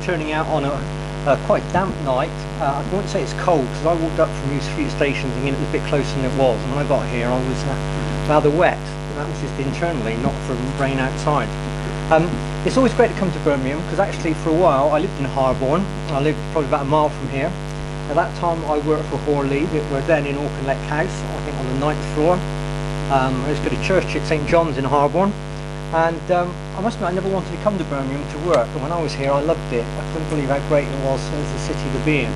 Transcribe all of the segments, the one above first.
turning out on a quite damp night. I won't say it's cold because I walked up from New Street Station thinking it was a bit closer than it was, and when I got here I was rather wet. That was just internally, not from rain outside. It's always great to come to Birmingham because actually for a while I lived in Harborne. I lived probably about a mile from here. At that time I worked for Horley, that were then in Auchinleck House, I think on the 9th floor. I used to go to church at St John's in Harborne, and I must admit I never wanted to come to Birmingham to work, and when I was here I loved it. I couldn't believe how great it was as a city to be in.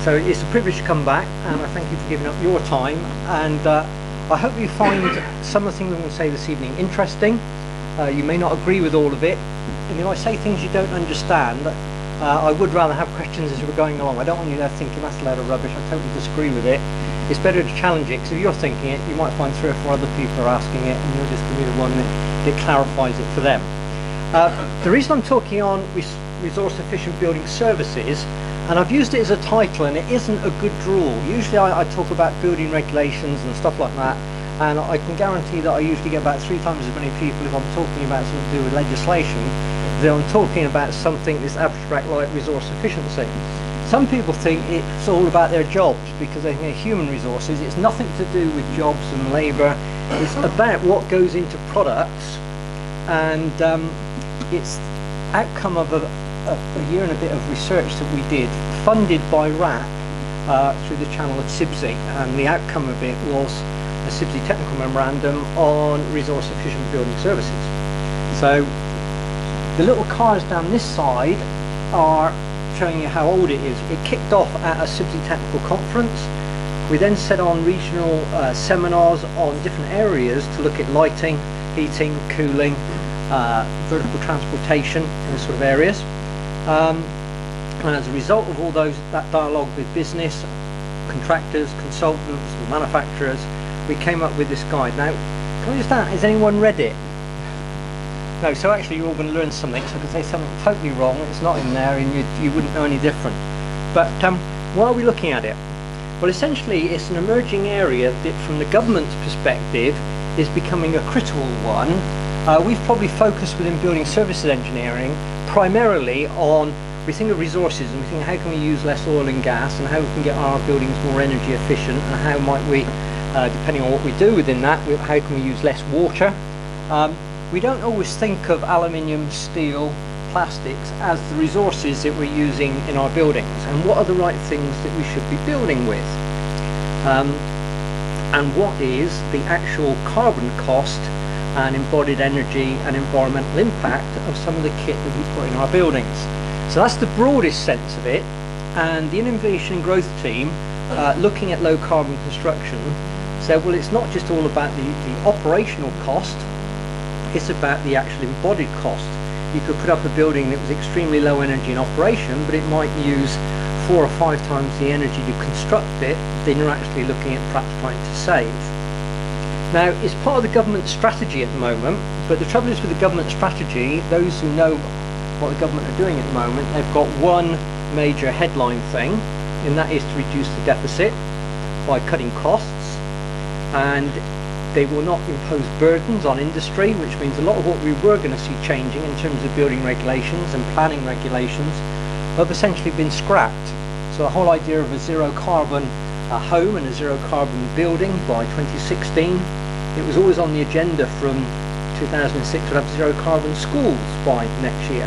So it's a privilege to come back, and I thank you for giving up your time, and I hope you find some of the things I'm going to say this evening interesting. You may not agree with all of it, and if I say things you don't understand, I would rather have questions as we're going along. I don't want you there thinking that's a load of rubbish, I totally disagree with it. It's better to challenge it, because if you're thinking it, you might find 3 or 4 other people are asking it, and you'll just give me the one that clarifies it for them. The reason I'm talking on resource efficient building services, and I've used it as a title, and it isn't a good rule. Usually I talk about building regulations and stuff like that, and I can guarantee that I usually get about 3 times as many people if I'm talking about something to do with legislation than I'm talking about something that's abstract like resource efficiency. Some people think it's all about their jobs because they think they're human resources. It's nothing to do with jobs and labour. It's about what goes into products, and it's outcome of a year and a bit of research that we did, funded by RAP through the channel at CIBSE, and the outcome of it was a CIBSE technical memorandum on resource efficient building services. So the little cars down this side are showing you how old it is. It kicked off at a CIBSE technical conference. We then set on regional seminars on different areas to look at lighting, heating, cooling, vertical transportation, those sort of areas. And as a result of all that dialogue with business, contractors, consultants, manufacturers, we came up with this guide. Now, can I just ask, has anyone read it? No, so actually you're all going to learn something, so I can say something totally wrong, it's not in there and you wouldn't know any different. But why are we looking at it? Well, essentially it's an emerging area that from the government's perspective is becoming a critical one. We've probably focused within building services engineering primarily on, we think of resources and we think how can we use less oil and gas and how we can get our buildings more energy efficient, and how might we, depending on what we do within that, how can we use less water. We don't always think of aluminium, steel, plastics as the resources that we're using in our buildings, and what are the right things that we should be building with, and what is the actual carbon cost and embodied energy and environmental impact of some of the kit that we put in our buildings. So that's the broadest sense of it, and the Innovation and Growth team looking at low carbon construction said, well, it's not just all about the operational cost, it's about the actual embodied cost. You could put up a building that was extremely low energy in operation, but it might use 4 or 5 times the energy to construct it than you're actually looking at perhaps trying to save. Now, it's part of the government strategy at the moment, but the trouble is with the government strategy, those who know what the government are doing at the moment, they've got one major headline thing, and that is to reduce the deficit by cutting costs, and they will not impose burdens on industry, which means a lot of what we were going to see changing in terms of building regulations and planning regulations have essentially been scrapped. So the whole idea of a zero carbon home and a zero carbon building by 2016, it was always on the agenda from 2006 to have zero carbon schools by next year.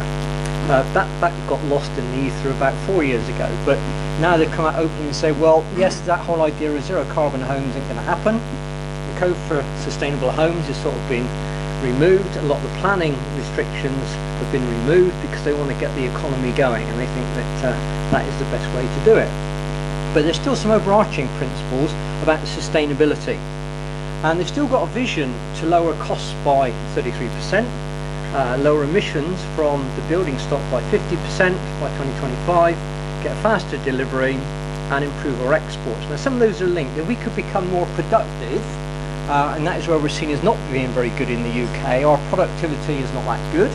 That got lost in the ether about 4 years ago, but now they've come out openly and say, well, yes, that whole idea of zero carbon homes isn't going to happen. The code for sustainable homes has sort of been removed. A lot of the planning restrictions have been removed because they want to get the economy going, and they think that that is the best way to do it. But there's still some overarching principles about the sustainability, and they've still got a vision to lower costs by 33%, lower emissions from the building stock by 50% by 2025, get faster delivery, and improve our exports. Now, some of those are linked. If we could become more productive, and that is where we're seen as not being very good in the UK. Our productivity is not that good,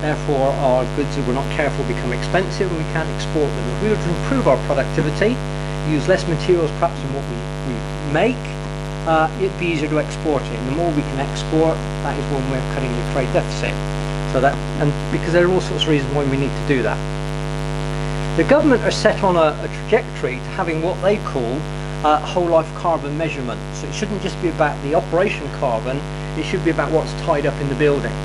therefore our goods, if we're not careful, become expensive and we can't export them. If we were to improve our productivity, use less materials perhaps than what we make, it'd be easier to export it, and the more we can export, that is one way of cutting the trade deficit. So that, and because there are all sorts of reasons why we need to do that. The government are set on a trajectory to having what they call whole life carbon measurement. So it shouldn't just be about the operation carbon, it should be about what's tied up in the building.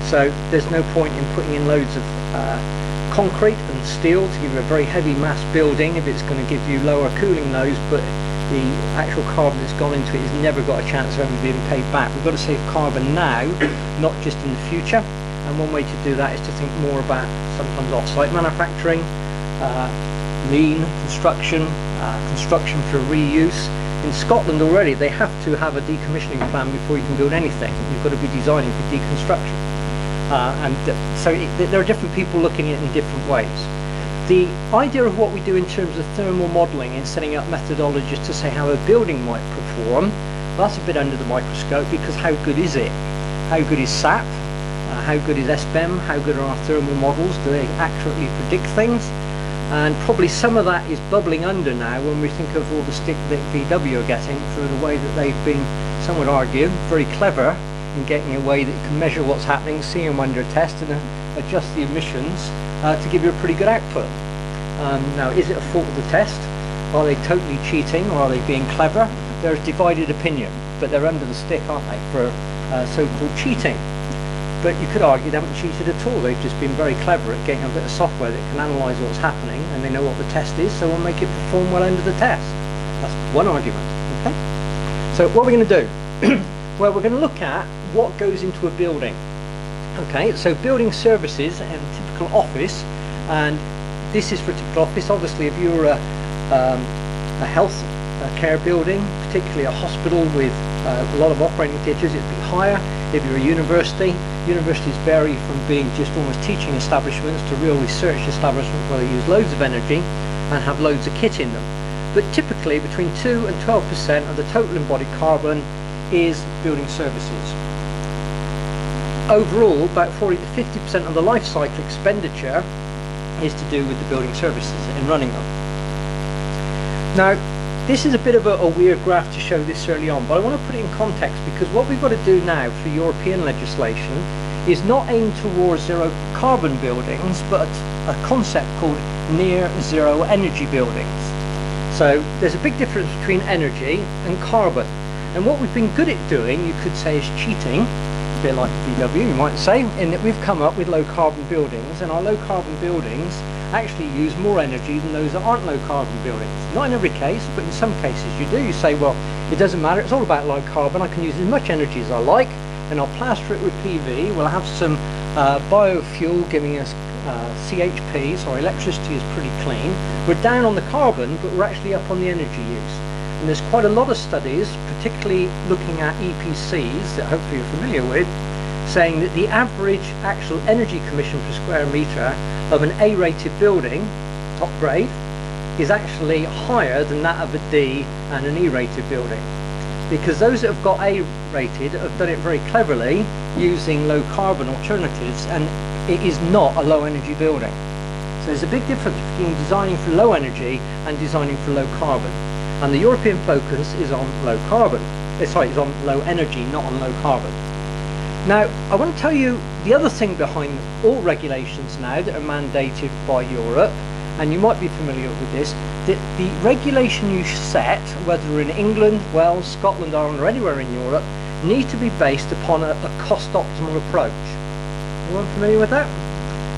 So there's no point in putting in loads of concrete and steel to give you a very heavy mass building if it's going to give you lower cooling loads, but the actual carbon that's gone into it has never got a chance of ever being paid back. We've got to save carbon now, not just in the future. And one way to do that is to think more about sometimes off-site manufacturing, lean construction, construction for reuse. In Scotland already they have to have a decommissioning plan before you can build anything. You've got to be designing for deconstruction. So there are different people looking at it in different ways. The idea of what we do in terms of thermal modelling and setting up methodologies to say how a building might perform, well, that's a bit under the microscope, because how good is it? How good is SAP? How good is SBEM? How good are our thermal models? Do they accurately predict things? And probably some of that is bubbling under now when we think of all the stick that VW are getting for the way that they've been, some would argue, very clever in getting a way that you can measure what's happening, see them under test, and adjust the emissions to give you a pretty good output. Now, is it a fault of the test? Are they totally cheating, or are they being clever? There's divided opinion, but they're under the stick, aren't they, for so-called cheating. But you could argue they haven't cheated at all. They've just been very clever at getting a bit of software that can analyse what's happening, and they know what the test is, so we'll make it perform well under the test. That's one argument. Okay. So what are we going to do? Well, we're going to look at what goes into a building. Okay, so building services and typical office, and this is for a typical office. Obviously, if you're a health care building, particularly a hospital with a lot of operating theatres, it'd be higher. If you're a university, universities vary from being just almost teaching establishments to real research establishments where they use loads of energy and have loads of kit in them. But typically between 2 and 12% of the total embodied carbon is building services. Overall, about 40 to 50% of the life cycle expenditure is to do with the building services and running them. Now, this is a bit of a weird graph to show this early on, but I want to put it in context, because what we've got to do now for European legislation is not aim towards zero carbon buildings, but a concept called near zero energy buildings. So there's a big difference between energy and carbon, and what we've been good at doing, you could say, is cheating, a bit like VW you might say, in that we've come up with low carbon buildings, and our low carbon buildings actually use more energy than those that aren't low carbon buildings. Not in every case, but in some cases you do. You say, well, it doesn't matter, it's all about low carbon, I can use as much energy as I like, and I'll plaster it with PV, we'll have some biofuel giving us CHP, so our electricity is pretty clean. We're down on the carbon, but we're actually up on the energy use. And there's quite a lot of studies, particularly looking at EPCs, that hopefully you're familiar with, saying that the average actual energy commission per square metre of an A-rated building, top grade, is actually higher than that of a D and an E-rated building. Because those that have got A-rated have done it very cleverly using low carbon alternatives, and it is not a low energy building. So there's a big difference between designing for low energy and designing for low carbon. And the European focus is on low carbon. Sorry, it's on low energy, not on low carbon. Now, I want to tell you the other thing behind all regulations now that are mandated by Europe, and you might be familiar with this, that the regulation you set, whether in England, Wales, Scotland, Ireland, or anywhere in Europe, need to be based upon a cost-optimal approach. Anyone familiar with that?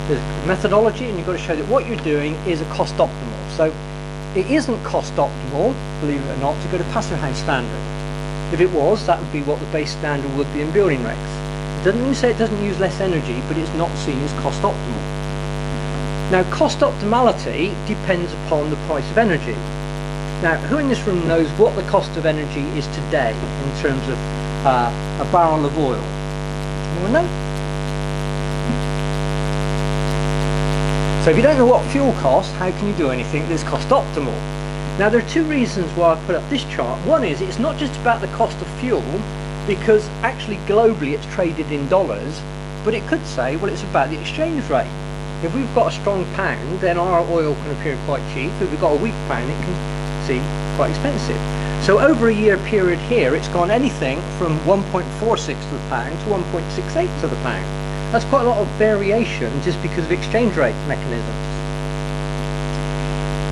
There's a methodology, and you've got to show that what you're doing is a cost-optimal. So it isn't cost-optimal, believe it or not, to go to passive house standard. If it was, that would be what the base standard would be in building regs. Doesn't mean to say it doesn't use less energy, but it's not seen as cost optimal. Now, cost optimality depends upon the price of energy. Now, who in this room knows what the cost of energy is today in terms of a barrel of oil? Anyone know? So if you don't know what fuel costs, how can you do anything that's cost optimal? Now, there are two reasons why I put up this chart. One is it's not just about the cost of fuel, because actually globally it's traded in dollars, but it could say, well, it's about the exchange rate. If we've got a strong pound, then our oil can appear quite cheap. If we've got a weak pound, it can seem quite expensive. So over a year period here, it's gone anything from 1.46 to the pound to 1.68 to the pound. That's quite a lot of variation just because of exchange rate mechanisms.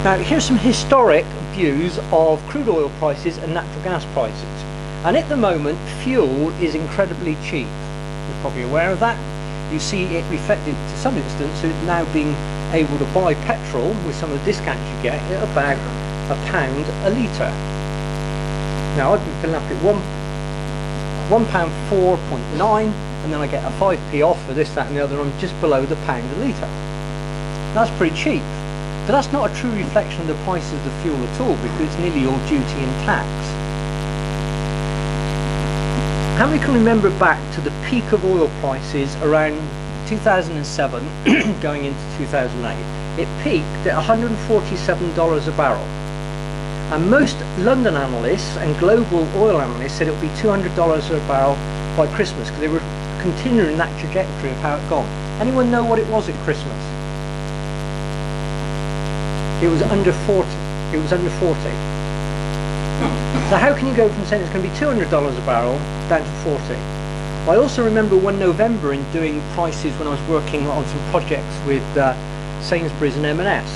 Now here's some historic views of crude oil prices and natural gas prices. And at the moment, fuel is incredibly cheap. You're probably aware of that. You see it reflected to some instance in now being able to buy petrol with some of the discounts you get at about £1 a litre. Now I've been filling up at £1.4.9, and then I get a 5p off for this, that and the other. I'm just below the £1 a litre. That's pretty cheap. But that's not a true reflection of the prices of the fuel at all, because it's nearly all duty and tax. How many can remember back to the peak of oil prices around 2007 going into 2008? It peaked at $147 a barrel. And most London analysts and global oil analysts said it would be $200 a barrel by Christmas, because they were continuing that trajectory of how it gone. Anyone know what it was at Christmas? It was under 40. It was under 40. So how can you go from saying it's going to be $200 a barrel down to 40? I also remember one November in doing prices when I was working on some projects with Sainsbury's and M&S,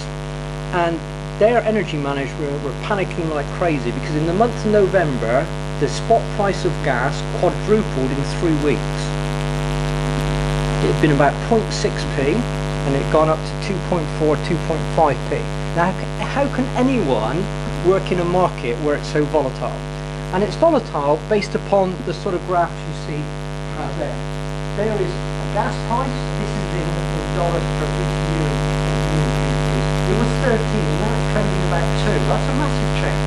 and their energy managers were panicking like crazy, because in the month of November the spot price of gas quadrupled in 3 weeks. It had been about 0.6p and it had gone up to 2.4, 2.5p. Now how can anyone work in a market where it's so volatile? And it's volatile based upon the sort of graphs you see there. There is a gas price. This is in dollars per BTU. It was 13, now it's trending about 2. That's a massive change.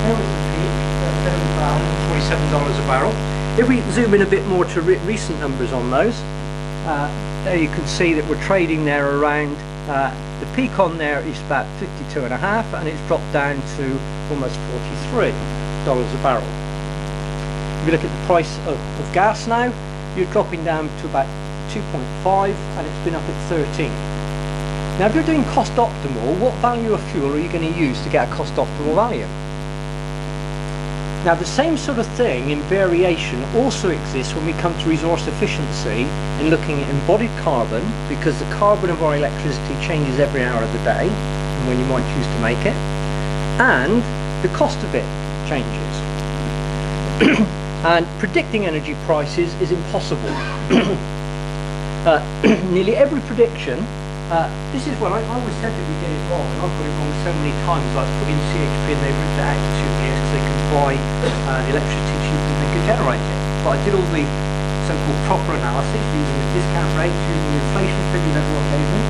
There was the peak, there was about $147 a barrel. If we zoom in a bit more to recent numbers on those, there you can see that we're trading there around, the peak on there is about 52.5, and it's dropped down to almost $43 a barrel. If you look at the price of gas now, you're dropping down to about 2.5, and it's been up at 13. Now if you're doing cost optimal, what value of fuel are you going to use to get a cost optimal value? Now the same sort of thing in variation also exists when we come to resource efficiency in looking at embodied carbon, because the carbon of our electricity changes every hour of the day and when you might choose to make it, and the cost of it changes. And predicting energy prices is impossible. Nearly every prediction, this is what I always said that we get it wrong, and I've got it wrong so many times. Like put in CHP and they've ripped it out for 2 years because they can buy the electricity cheaper than they can generate it. But I did all the so-called proper analysis using the discount rates, using the inflation figure that everyone gave me.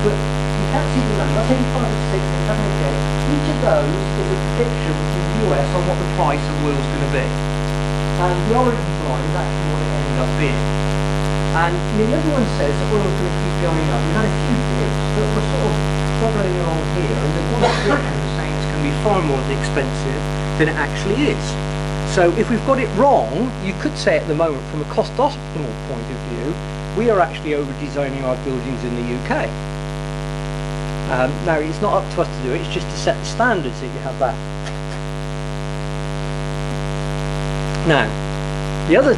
But you can't see the numbers. That's 85 and 6 and 7 and 8. Each of those is a prediction from the US on what the price of oil is going to be. And the origin line is actually what it ended up being. And everyone says that oil is going to keep going up. We've had a few dips, but we're sort of struggling along here, and the one prediction is saying it's going to be far more expensive than it actually is. So if we've got it wrong, you could say at the moment, from a cost optimal point of view, we are actually over-designing our buildings in the UK. Now it's not up to us to do it, it's just to set the standards that you have that. Now, the other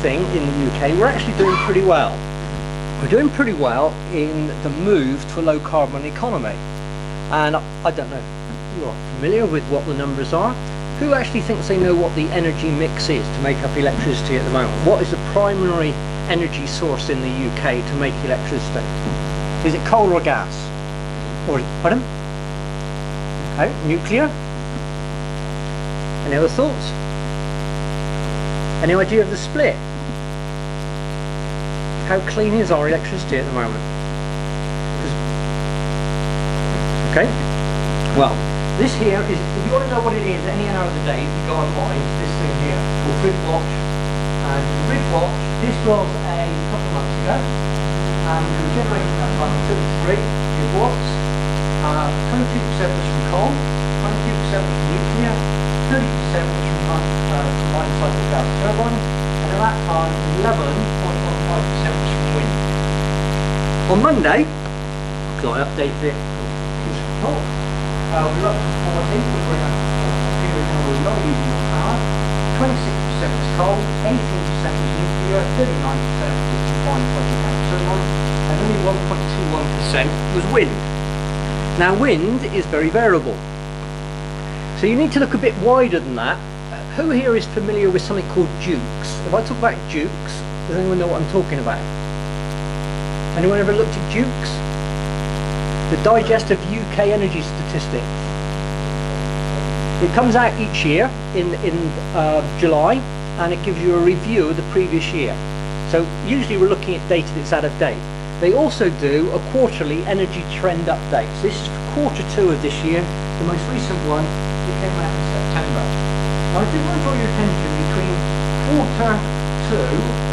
thing in the UK, we're actually doing pretty well. We're doing pretty well in the move to a low carbon economy. And I don't know if you are familiar with what the numbers are. Who actually thinks they know what the energy mix is to make up electricity at the moment? What is the primary energy source in the UK to make electricity? Is it coal or gas? Or, pardon? Okay, nuclear? Any other thoughts? Any idea of the split? How clean is our electricity at the moment? Okay, well, this here is, if you want to know what it is any hour of the day, if you go online, this thing here, called GridWatch. And GridWatch, this was a couple of months ago, and we were generating that time 33 gigawatts. 22% was from coal, 22% was from nuclear, 30% was from combined cycle gas turbine, and at that time 11.15% was from wind. On Monday, because I updated it, we're up to 40, we're in a period where we're not using the power. 26% was coal, 18% was nuclear, 39% was combined cycle gas turbine, and only 1.21% was wind. Now wind is very variable, so you need to look a bit wider than that. Who here is familiar with something called Jukes? If I talk about Jukes, does anyone know what I'm talking about? Anyone ever looked at Jukes? The Digest of UK Energy Statistics. It comes out each year in July, and it gives you a review of the previous year. So usually we're looking at data that's out of date. They also do a quarterly energy trend update. So this is for Q2 of this year. The most recent one, it came out in September. Now I do want to draw your attention between Q2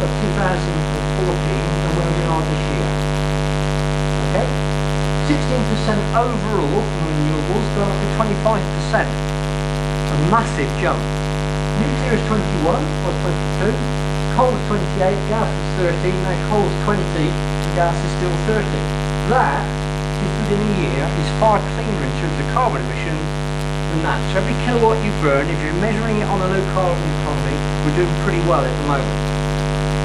of 2014 and where we are this year. Okay? 16% overall from renewables, gone up to 25%. A massive jump. Nuclear is 21 or 22, coal is 28, gas is 30, now coal is 20 and gas is still 30. That, within a year, is far cleaner in terms of carbon emissions than that. So every kilowatt you burn, if you're measuring it on a low carbon economy, we're doing pretty well at the moment.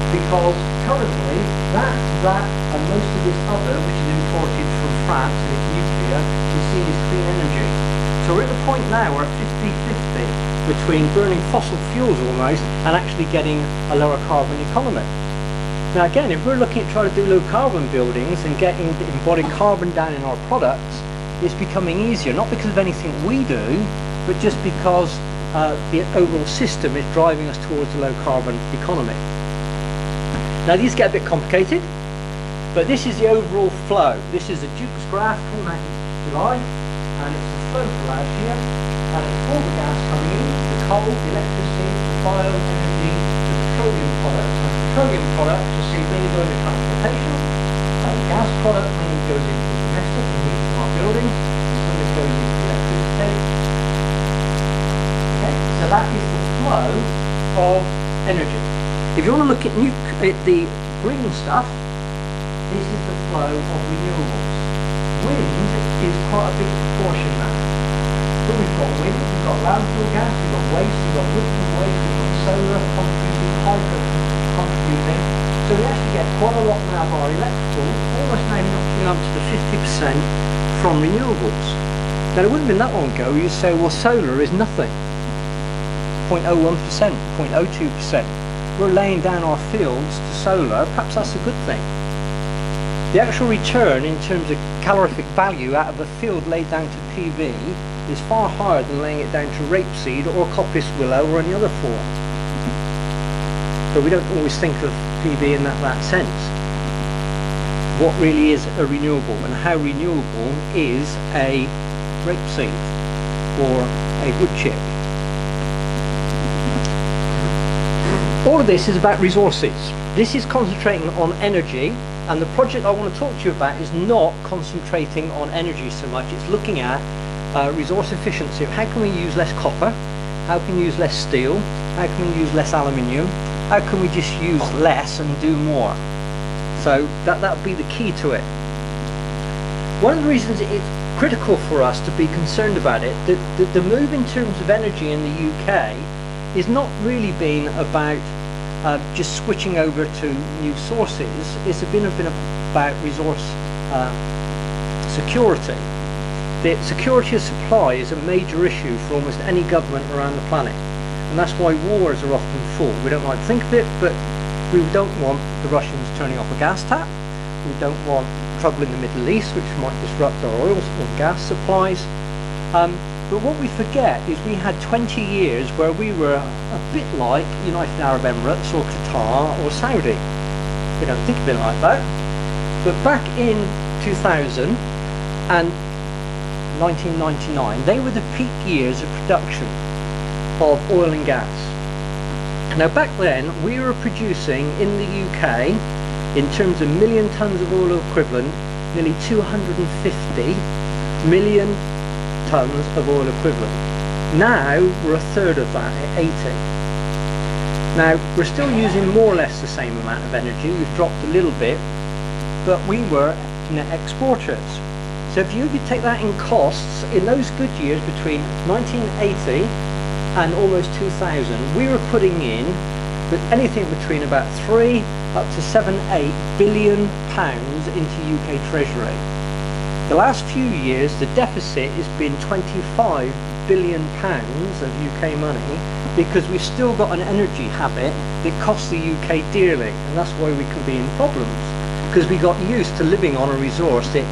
Because currently, that and most of this other, which is imported from France and it's nuclear, is seen as clean energy. So we're at the point now where we're at 50-50 between burning fossil fuels almost and actually getting a lower carbon economy. Now again, if we're looking at trying to do low carbon buildings and getting the embodied carbon down in our products, it's becoming easier, not because of anything we do, but just because the overall system is driving us towards a low carbon economy. Now these get a bit complicated, but this is the overall flow. This is the Jukes graph from back in July, and it's the flow for last year, and it's all the gas coming in, the coal, the electricity, the bioenergy, the petroleum products. And petroleum products, you'll see, mainly go into transportation, and the gas product mainly goes into domestic and heating our buildings, some of this goes into electricity. Okay, so that is the flow of energy. If you want to look at the green stuff, this is the flow of renewables. Wind is quite a big proportion now. So we've got wind, we've got landfill gas, we've got waste, we've got wood from waste, we've got solar contributing, hydro contributing. So we actually get quite a lot now of our electrical, almost now knocking up to the 50% from renewables. Now it wouldn't have been that long ago you'd say, well, solar is nothing. 0.01%, 0.02%. We're laying down our fields to solar, perhaps that's a good thing. The actual return in terms of calorific value out of a field laid down to PV is far higher than laying it down to rapeseed or coppice willow or any other form. So we don't always think of PV in that sense. What really is a renewable and how renewable is a rapeseed or a wood chip. All of this is about resources. This is concentrating on energy, and the project I want to talk to you about is not concentrating on energy so much. It's looking at resource efficiency. How can we use less copper? How can we use less steel? How can we use less aluminium? How can we just use less and do more? So that would be the key to it. One of the reasons it's critical for us to be concerned about it, the move in terms of energy in the UK is not really been about just switching over to new sources. It's been about resource security. The security of supply is a major issue for almost any government around the planet, and that's why wars are often fought. We don't like to think of it, but we don't want the Russians turning off a gas tap. We don't want trouble in the Middle East, which might disrupt our oil and gas supplies. But what we forget is we had 20 years where we were a bit like United Arab Emirates or Qatar or Saudi. We don't think of it like that. But back in 2000 and 1999, they were the peak years of production of oil and gas. Now back then, we were producing in the UK, in terms of million tonnes of oil equivalent, nearly 250 million tonnes of oil equivalent. Now we're a third of that at 80. Now we're still using more or less the same amount of energy. We've dropped a little bit, but we were net exporters. So if you could take that in costs, in those good years between 1980 and almost 2000, we were putting in with anything between about 3 up to 7-8 billion pounds into UK Treasury. The last few years, the deficit has been £25 billion of UK money, because we've still got an energy habit that costs the UK dearly, and that's why we can be in problems, because we got used to living on a resource that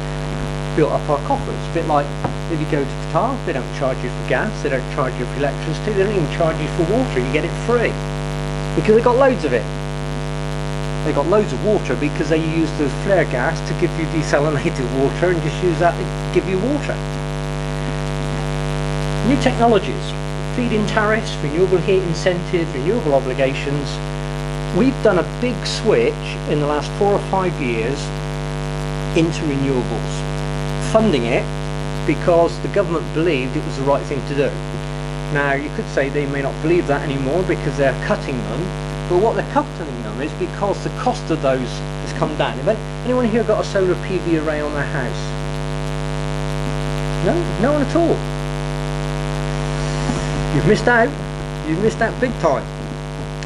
built up our coffers. A bit like if you go to Qatar, they don't charge you for gas, they don't charge you for electricity, they don't even charge you for water, you get it free, because they've got loads of it. They got loads of water because they use the flare gas to give you desalinated water, and just use that to give you water. New technologies, feed-in tariffs, renewable heat incentives, renewable obligations. We've done a big switch in the last 4 or 5 years into renewables, funding it because the government believed it was the right thing to do. Now, you could say they may not believe that anymore because they're cutting them, but what they're cutting them is because the cost of those has come down. Anyone here got a solar PV array on their house? No? No one at all? You've missed out. You've missed out big time.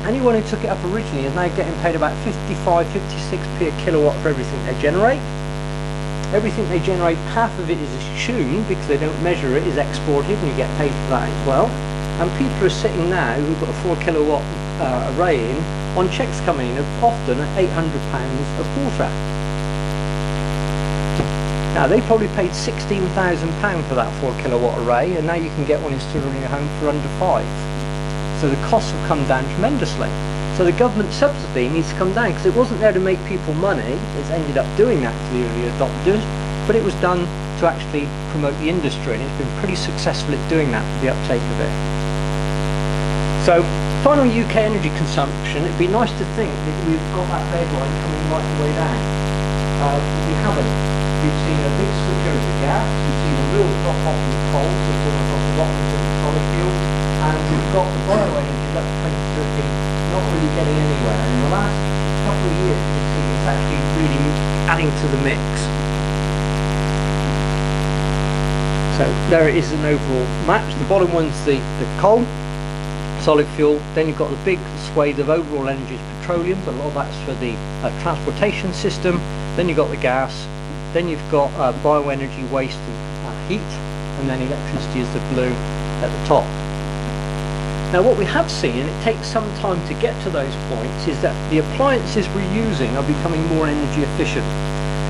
Anyone who took it up originally is now getting paid about 55, 56p a kilowatt for everything they generate. Everything they generate, half of it is assumed, because they don't measure it, is exported, and you get paid for that as well. And people are sitting now who've got a 4 kilowatt array in, on checks coming in of often at £800 a quarter. Now, they probably paid £16,000 for that 4 kilowatt array, and now you can get one installed in your home for under 5. So the costs have come down tremendously. So the government subsidy needs to come down, because it wasn't there to make people money. It's ended up doing that to the early adopters, but it was done to actually promote the industry, and it's been pretty successful at doing that for the uptake of it. So, final UK energy consumption, it'd be nice to think that we've got that red line coming right the way down. We haven't. We've seen a big switch over to gas, we've seen a real drop off in coal, so it's almost off the bottom of the solid fuel, and we've got the bioenergy up to 2030 not really getting anywhere. And in the last couple of years, you see it's actually really adding to the mix. So there it is, an overall match. The bottom one's the coal, solid fuel, then you've got the big swathe of overall energy is petroleum, but a lot of that's for the transportation system, then you've got the gas, then you've got bioenergy, waste and heat, and then electricity is the blue at the top. Now, what we have seen, and it takes some time to get to those points, is that the appliances we're using are becoming more energy efficient.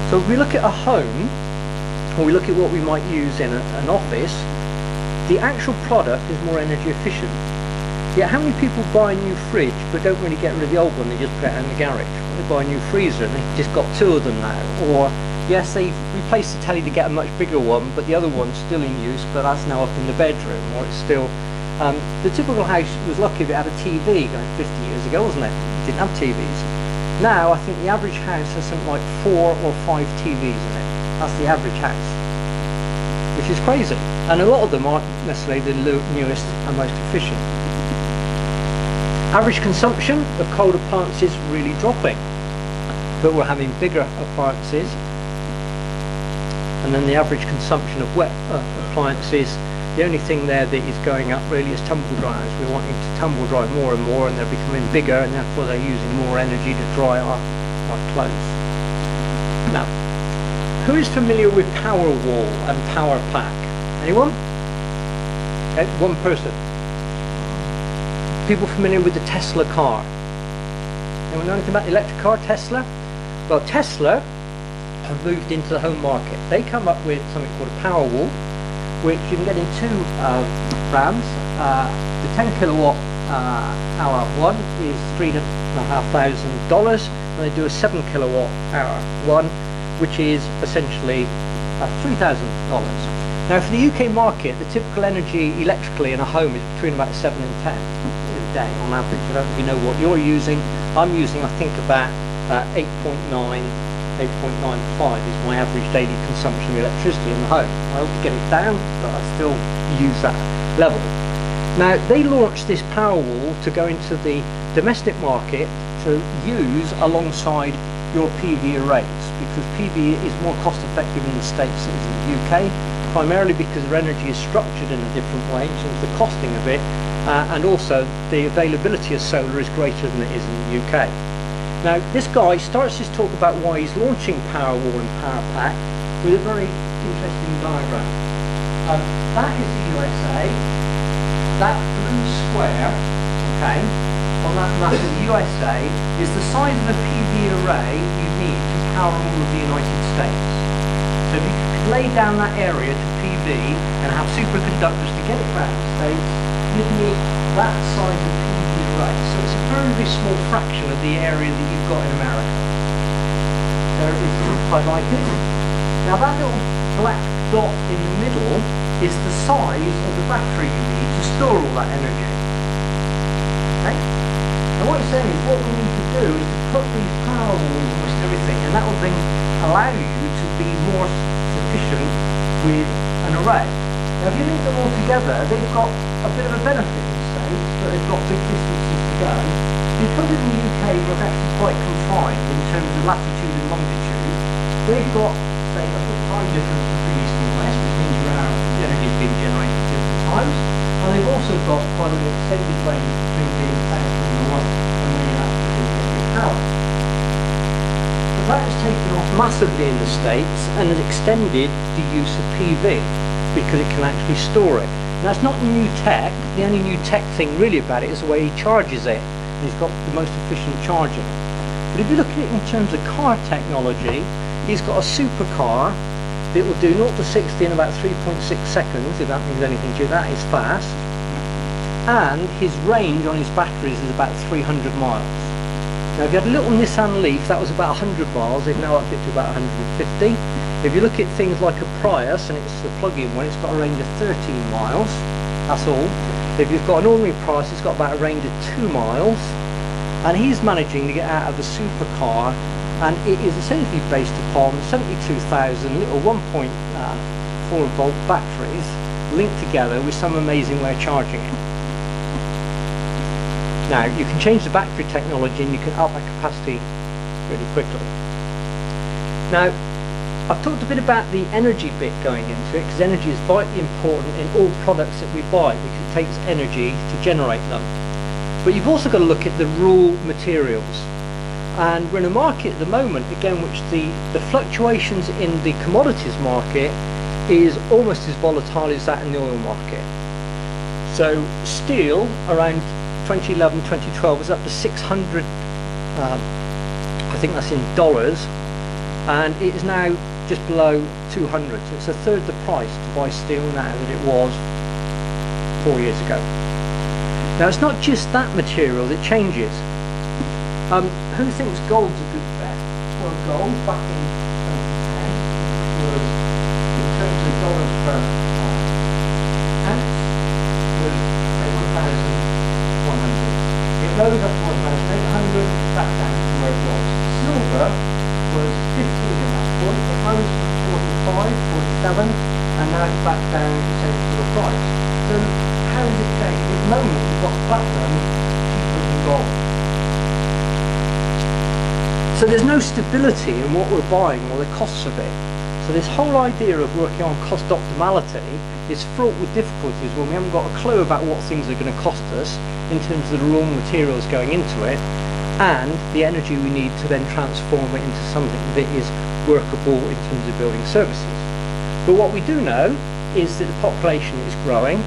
So if we look at a home, or we look at what we might use in an office, the actual product is more energy efficient. Yet how many people buy a new fridge but don't really get rid of the old one, they just put it in the garage? Or they buy a new freezer and they've just got 2 of them now. Or yes, they've replaced the telly to get a much bigger one, but the other one's still in use, but that's now up in the bedroom, or it's still... the typical house was lucky if it had a TV going 50 years ago, wasn't it? It didn't have TVs. Now I think the average house has something like 4 or 5 TVs in it. That's the average house, which is crazy. And a lot of them aren't necessarily the newest and most efficient. Average consumption of cold appliances really dropping, but we're having bigger appliances. And then the average consumption of wet appliances, the only thing there that is going up really is tumble dryers. We're wanting to tumble dry more and more, and they're becoming bigger, and therefore they're using more energy to dry our clothes. Now, who is familiar with Powerwall and Powerpack? Anyone? Okay, one person. People familiar with the Tesla car? Anyone know anything about the electric car, Tesla? Well, Tesla have moved into the home market. They come up with something called a Powerwall, which you can get in 2 brands. The 10 kilowatt hour one is $3,500, and they do a 7 kilowatt hour one, which is essentially $3,000. Now, for the UK market, the typical energy electrically in a home is between about 7 and 10 a day on average. I don't really know what you're using. I'm using, I think, about 8.9, 8.95 is my average daily consumption of electricity in the home. I hope to get it down, but I still use that level. Now, they launched this Powerwall to go into the domestic market to use alongside your PV arrays, because PV is more cost effective in the States than in the UK, primarily because their energy is structured in a different way in terms of the costing of it, and also the availability of solar is greater than it is in the UK. Now, this guy starts his talk about why he's launching Powerwall and Powerpack with a very interesting diagram. That is the USA. That blue square, okay, on that map of the USA is the size of a PV array you need to power all of the United States. So if you could lay down that area to PV and have superconductors to get it around the States, you'd need that size of PV array. So it's a very, very small fraction of the area that you've got in America. There it is highlighted. Now that little black dot in the middle is the size of the battery you need to store all that energy. Okay? And what it's saying is what we need to do is to put these power walls almost everything, and that will then allow you to be more sufficient with an array. Now if you link them all together, they've got a bit of a benefit in the States, but they've got big distances to go. Because in the UK we're actually quite confined in terms of latitude and longitude, they've got, say, a bit time difference between east and west, which means where the energy is being generated at different times, and they've also got quite an extended range between being south and north and when you're actually going to get your power. But that has taken off massively in the States and has extended the use of PV because it can actually store it. Now it's not new tech, the only new tech thing really about it is the way he charges it. He's got the most efficient charging. But if you look at it in terms of car technology, he's got a supercar that will do 0 to 60 in about 3.6 seconds, if that means anything to you. That is fast. And his range on his batteries is about 300 miles. Now if you had a little Nissan Leaf, that was about 100 miles, they've now upped it to about 150. If you look at things like a Prius, and it's the plug-in one, it's got a range of 13 miles, that's all. If you've got an ordinary Prius, it's got about a range of 2 miles, and he's managing to get out of the supercar, and it is essentially based upon 72,000 little 1.4 volt batteries linked together with some amazing way of charging it. Now you can change the battery technology and you can up that capacity really quickly. Now I've talked a bit about the energy bit going into it, because energy is vitally important in all products that we buy because it takes energy to generate them. But you've also got to look at the raw materials. And we're in a market at the moment, again, which the fluctuations in the commodities market is almost as volatile as that in the oil market. So steel around 2011, 2012 was up to 600, I think that's in dollars, and it is now just below 200. So it's a third the price to buy steel now that it was 4 years ago. Now it's not just that material that changes. Who thinks gold's a good bet? Well, gold back in 2010 was, in terms of dollars per ounce, was say 1,100. It rose up to 1,800, back down to where it was. Silver was 15 at that point, it rose to 45, 47, and now it's back down to the same sort of price. So how does it change? At the moment we've got platinum cheaper than gold. So there's no stability in what we're buying or the costs of it. So this whole idea of working on cost optimality is fraught with difficulties when we haven't got a clue about what things are going to cost us in terms of the raw materials going into it and the energy we need to then transform it into something that is workable in terms of building services. But what we do know is that the population is growing,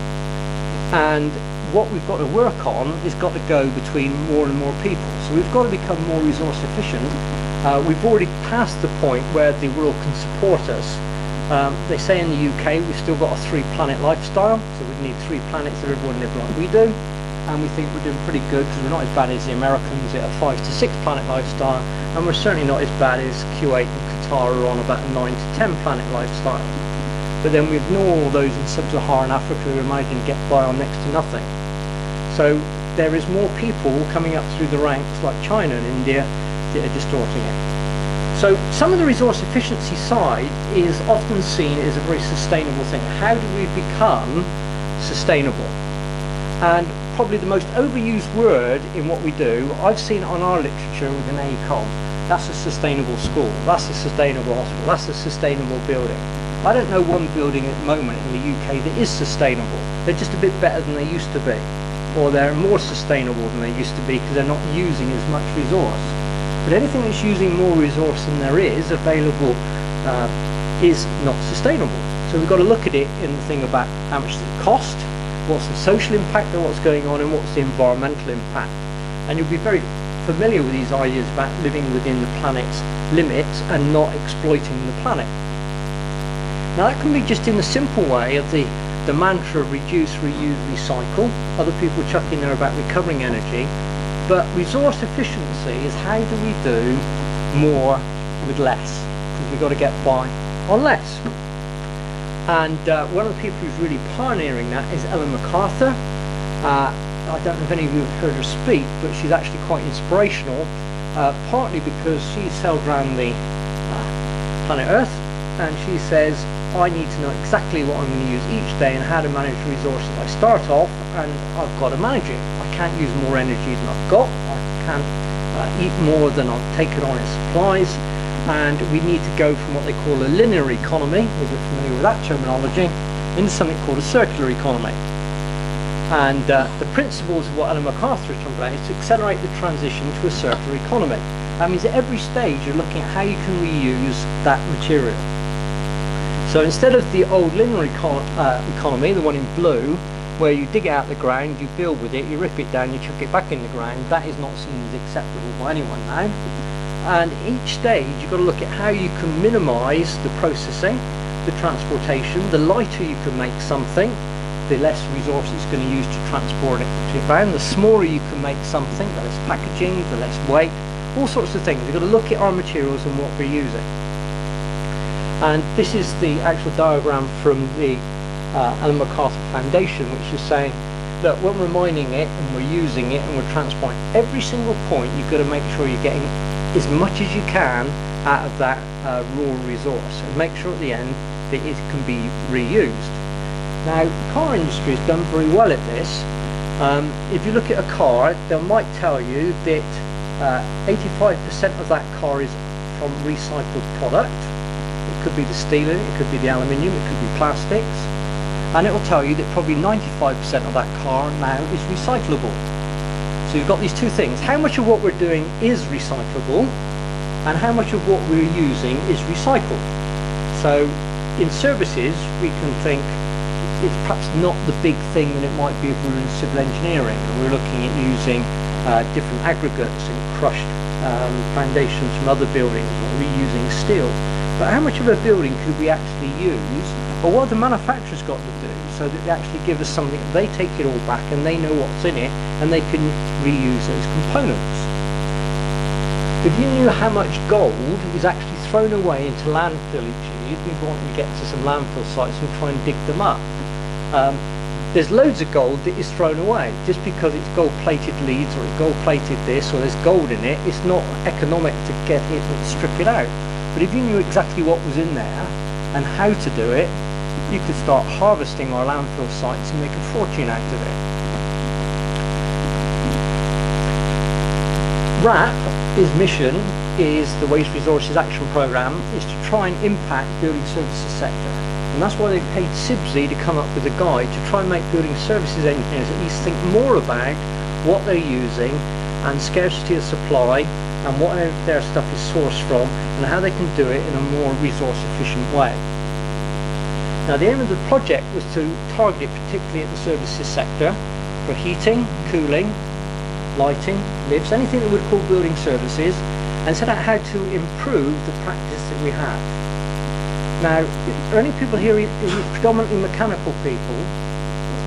and what we've got to work on is got to go between more and more people. So we've got to become more resource efficient. We've already passed the point where the world can support us. They say in the UK we've still got a 3-planet lifestyle, so we need 3 planets that everyone live like we do, and we think we're doing pretty good because we're not as bad as the Americans at a 5 to 6 planet lifestyle, and we're certainly not as bad as Kuwait and Qatar are on about a 9 to 10 planet lifestyle. But then we ignore all those in sub-Saharan Africa who are managing to get by on next to nothing. So there is more people coming up through the ranks like China and India that are distorting it. So some of the resource efficiency side is often seen as a very sustainable thing. How do we become sustainable? And probably the most overused word in what we do, I've seen on our literature within AECOM, that's a sustainable school, that's a sustainable hospital, that's a sustainable building. I don't know one building at the moment in the UK that is sustainable. They're just a bit better than they used to be, or they're more sustainable than they used to be because they're not using as much resource. But anything that's using more resource than there is available is not sustainable. So we've got to look at it in the thing about how much does it cost, what's the social impact of what's going on, and what's the environmental impact. And you'll be very familiar with these ideas about living within the planet's limits and not exploiting the planet. Now that can be just in the simple way of the mantra of reduce, reuse, recycle. Other people chuck in there about recovering energy. But resource efficiency is how do we do more with less? Because we've got to get by on less. And one of the people who's really pioneering that is Ellen MacArthur. I don't know if any of you have heard her speak, but she's actually quite inspirational, partly because she sailed around the planet Earth, and she says, I need to know exactly what I'm going to use each day and how to manage the resources. I start off and I've got to manage it. I can't use more energy than I've got. I can't eat more than I've taken on in supplies. And we need to go from what they call a linear economy, if you're familiar with that terminology, into something called a circular economy. And the principles of what Ellen MacArthur is talking about is to accelerate the transition to a circular economy. That means at every stage you're looking at how you can reuse that material. So instead of the old linear economy, the one in blue, where you dig it out of the ground, you build with it, you rip it down, you chuck it back in the ground, that is not seen as acceptable by anyone now. And each stage you've got to look at how you can minimise the processing, the transportation. The lighter you can make something, the less resource it's going to use to transport it around. The smaller you can make something, the less packaging, the less weight, all sorts of things. We've got to look at our materials and what we're using. And this is the actual diagram from the Ellen MacArthur Foundation, which is saying that when we're mining it and we're using it and we're transporting, every single point you've got to make sure you're getting as much as you can out of that raw resource, and make sure at the end that it can be reused. Now the car industry has done very well at this. If you look at a car, they might tell you that 85% of that car is from recycled product. It could be the steel in it, it could be the aluminium, it could be plastics, and it will tell you that probably 95% of that car now is recyclable. So you've got these two things: how much of what we're doing is recyclable and how much of what we're using is recycled. So in services we can think it's perhaps not the big thing that it might be if we were in civil engineering and we're looking at using different aggregates and crushed foundations from other buildings, or reusing steel. But how much of a building could we actually use, or what have the manufacturers got to do so that they actually give us something, they take it all back and they know what's in it and they can reuse those components. If you knew how much gold is actually thrown away into landfill each year, you'd be wanting to get to some landfill sites and try and dig them up. There's loads of gold that is thrown away just because it's gold-plated leads, or it's gold-plated this, or there's gold in it. It's not economic to get it and strip it out. But if you knew exactly what was in there and how to do it, you could start harvesting our landfill sites and make a fortune out of it. WRAP, his mission is the Waste Resources Action Programme, is to try and impact building services sector. And that's why they paid CIBSE to come up with a guide to try and make building services engineers at least think more about what they're using and scarcity of supply and what their stuff is sourced from and how they can do it in a more resource efficient way. Now the aim of the project was to target it particularly at the services sector for heating, cooling, lighting, lifts, anything that we would call building services, and set out how to improve the practice that we have. Now, are any people here predominantly mechanical people?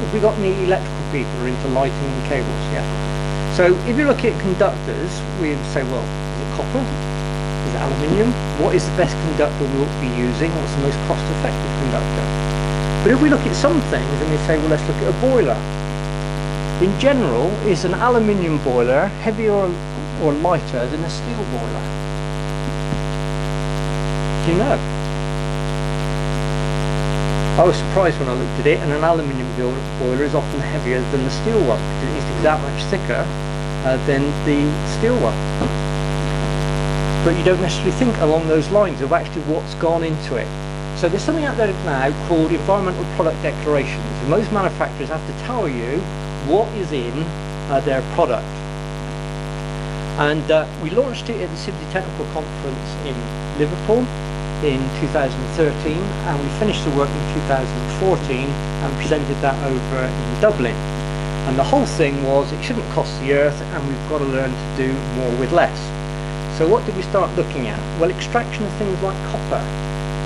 Have we got any electrical people who are into lighting and cables? Yeah. So if you look at conductors, we'd say, well, is it copper? Is it aluminium? What is the best conductor we ought to be using? What's the most cost-effective conductor? But if we look at some things and we say, well, let's look at a boiler. In general, is an aluminium boiler heavier or lighter than a steel boiler? Do you know? I was surprised when I looked at it, and an aluminium boiler is often heavier than the steel one because it needs to be that much thicker than the steel one. But you don't necessarily think along those lines of actually what's gone into it. So there's something out there now called environmental product declarations, and most manufacturers have to tell you what is in their product. And we launched it at the CIBSE Technical Conference in Liverpool in 2013, and we finished the work in 2014 and presented that over in Dublin. And the whole thing was it shouldn't cost the earth, and we've got to learn to do more with less. So what did we start looking at? Well, extraction of things like copper.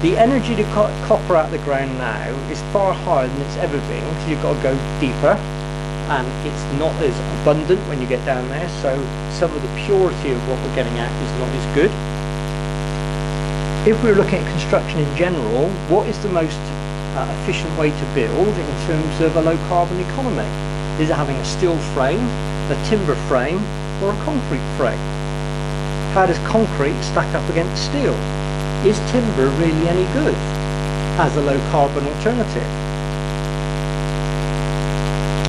The energy to cut copper out of the ground now is far higher than it's ever been, because you've got to go deeper, and it's not as abundant when you get down there, so some of the purity of what we're getting at is not as good. If we're looking at construction in general, what is the most efficient way to build in terms of a low carbon economy? Is it having a steel frame, a timber frame, or a concrete frame? How does concrete stack up against steel? Is timber really any good as a low carbon alternative?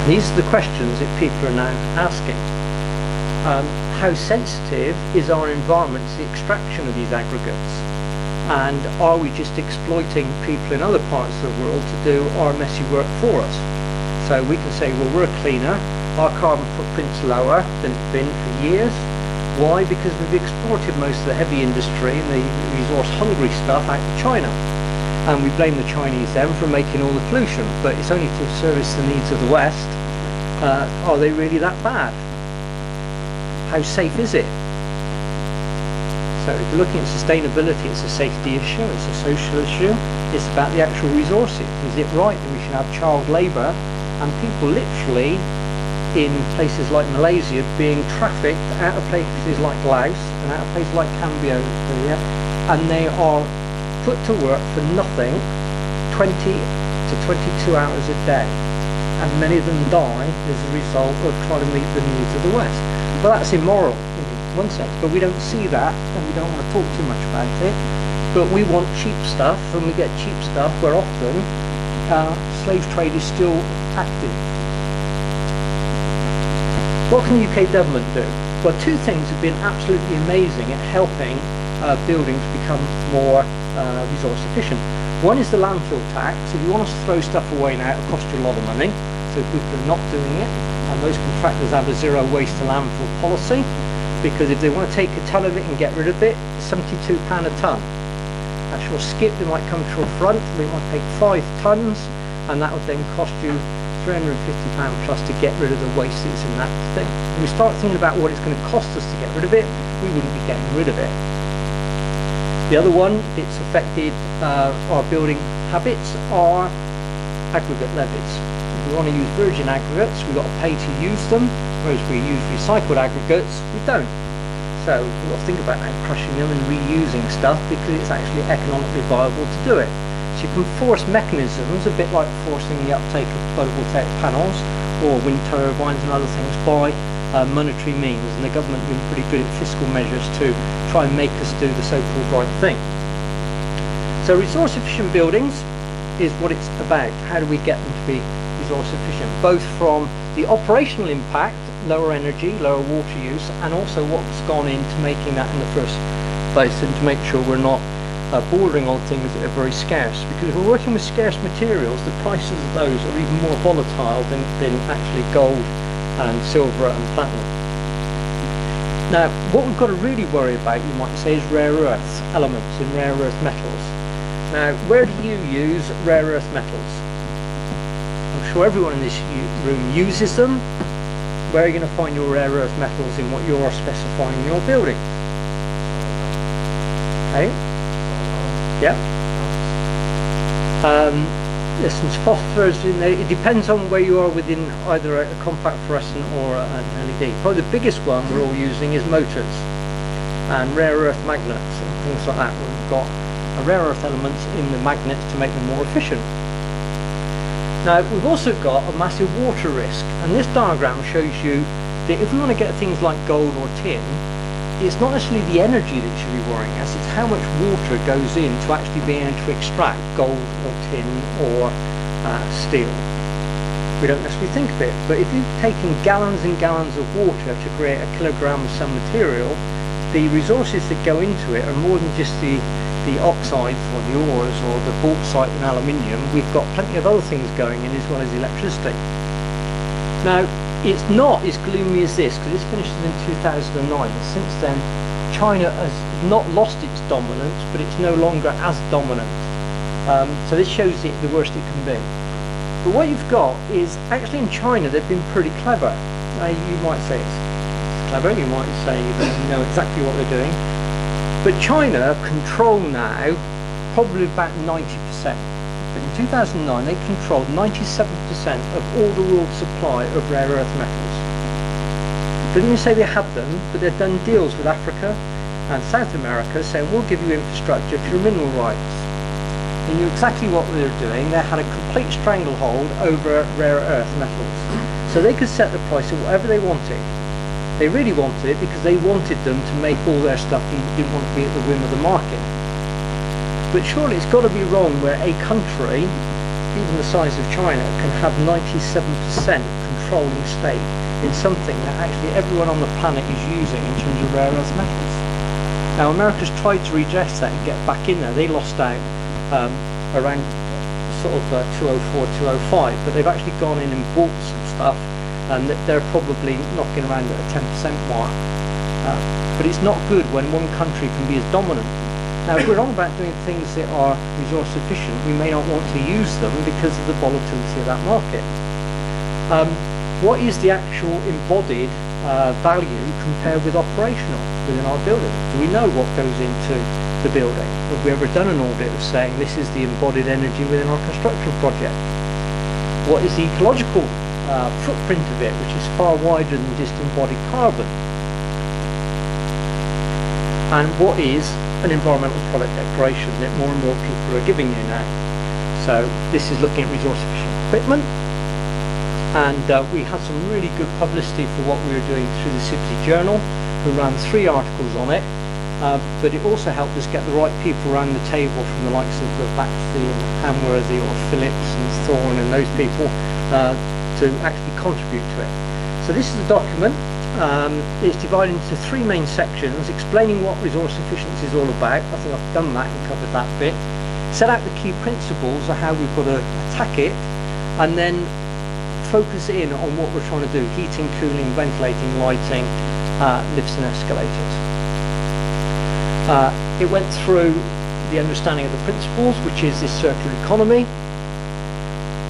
These are the questions that people are now asking. How sensitive is our environment to the extraction of these aggregates? And are we just exploiting people in other parts of the world to do our messy work for us? So we can say, well, we're cleaner, our carbon footprint's lower than it's been for years. Why? Because we've exported most of the heavy industry and the resource-hungry stuff out to China. And we blame the Chinese then for making all the pollution, but it's only to service the needs of the West. Are they really that bad? How safe is it? So if you're looking at sustainability, it's a safety issue, it's a social issue, it's about the actual resources. Is it right that we should have child labour and people literally in places like Malaysia being trafficked out of places like Laos and out of places like Cambodia, and they are put to work for nothing 20 to 22 hours a day, and many of them die as a result of trying to meet the needs of the West. Well, that's immoral in one sense, but we don't see that and we don't want to talk too much about it, but we want cheap stuff, and we get cheap stuff where often slave trade is still active. What can the UK government do? Well, two things have been absolutely amazing at helping buildings become more resource efficient. One is the landfill tax. If you want us to throw stuff away now, it'll cost you a lot of money, so people are not doing it. And most contractors have a zero waste to landfill policy, because if they want to take a ton of it and get rid of it, it's £72 a tonne. That's your skip, they might come to your front, they might take 5 tonnes, and that would then cost you £350 plus to get rid of the waste that's in that thing. When we start thinking about what it's going to cost us to get rid of it, we wouldn't be getting rid of it. The other one, it's affected our building habits, are aggregate levies. If we want to use virgin aggregates, we've got to pay to use them, whereas we use recycled aggregates, we don't. So we've got to think about now crushing them and reusing stuff, because it's actually economically viable to do it. So you can force mechanisms, a bit like forcing the uptake of photovoltaic panels or wind turbines and other things, by monetary means, and the government has been pretty good at fiscal measures to try and make us do the so-called right thing. So resource efficient buildings is what it's about. How do we get them to be resource efficient, both from the operational impact, lower energy, lower water use, and also what's gone into making that in the first place, and to make sure we're not bordering on things that are very scarce, because if we're working with scarce materials, the prices of those are even more volatile than actually gold and silver and platinum. Now, what we've got to really worry about, you might say, is rare earth elements and rare earth metals. Now, where do you use rare earth metals? I'm sure everyone in this room uses them. Where are you going to find your rare earth metals in what you're specifying in your building? Okay. Yeah. There's some phosphors in there. It depends on where you are within either a compact fluorescent or an LED. Probably the biggest one we're all using is motors and rare earth magnets and things like that. We've got rare earth elements in the magnets to make them more efficient. Now, we've also got a massive water risk, and this diagram shows you that if we want to get things like gold or tin, it's not necessarily the energy that should be worrying us, it's how much water goes in to actually being able to extract gold or tin or steel. We don't necessarily think of it, but if you've taken gallons and gallons of water to create a kilogram of some material, the resources that go into it are more than just the oxides or the ores or the bauxite and aluminium. We've got plenty of other things going in as well as electricity. Now, it's not as gloomy as this, because this finished in 2009. Since then, China has not lost its dominance, but it's no longer as dominant. So this shows it the worst it can be. But what you've got is, actually in China they've been pretty clever. Now you might say it's clever, you might say they know exactly what they're doing. But China control now probably about 90%. But in 2009 they controlled 97% of all the world's supply of rare earth metals. Didn't even say they had them, but they've done deals with Africa and South America saying we'll give you infrastructure for your mineral rights. They knew exactly what they were doing. They had a complete stranglehold over rare earth metals. So they could set the price of whatever they wanted. They really wanted it because they wanted them to make all their stuff and didn't want to be at the whim of the market. But surely it's got to be wrong where a country, even the size of China, can have 97% controlling stake in something that actually everyone on the planet is using in terms of rare earth metals. Now America's tried to redress that and get back in there. They lost out around sort of 204, 205, but they've actually gone in and bought some stuff, and they're probably knocking around at a 10% mark. But it's not good when one country can be as dominant. Now if we're on about doing things that are resource efficient, we may not want to use them because of the volatility of that market. What is the actual embodied value compared with operational within our building? Do we know what goes into the building? Have we ever done an audit of saying this is the embodied energy within our construction project? What is the ecological footprint of it, which is far wider than just embodied carbon? And what is an environmental product declaration that more and more people are giving you now? So this is looking at resource efficient equipment, and we had some really good publicity for what we were doing through the CIBSE Journal, who ran 3 articles on it. But it also helped us get the right people around the table from the likes of Baxley and Hamworthy or Phillips and Thorne and those people to actually contribute to it. So this is the document. It's divided into 3 main sections explaining what resource efficiency is all about. I think I've done that and covered that bit. Set out the key principles of how we've got to attack it, and then focus in on what we're trying to do: heating, cooling, ventilating, lighting, lifts and escalators. It went through the understanding of the principles, which is this circular economy.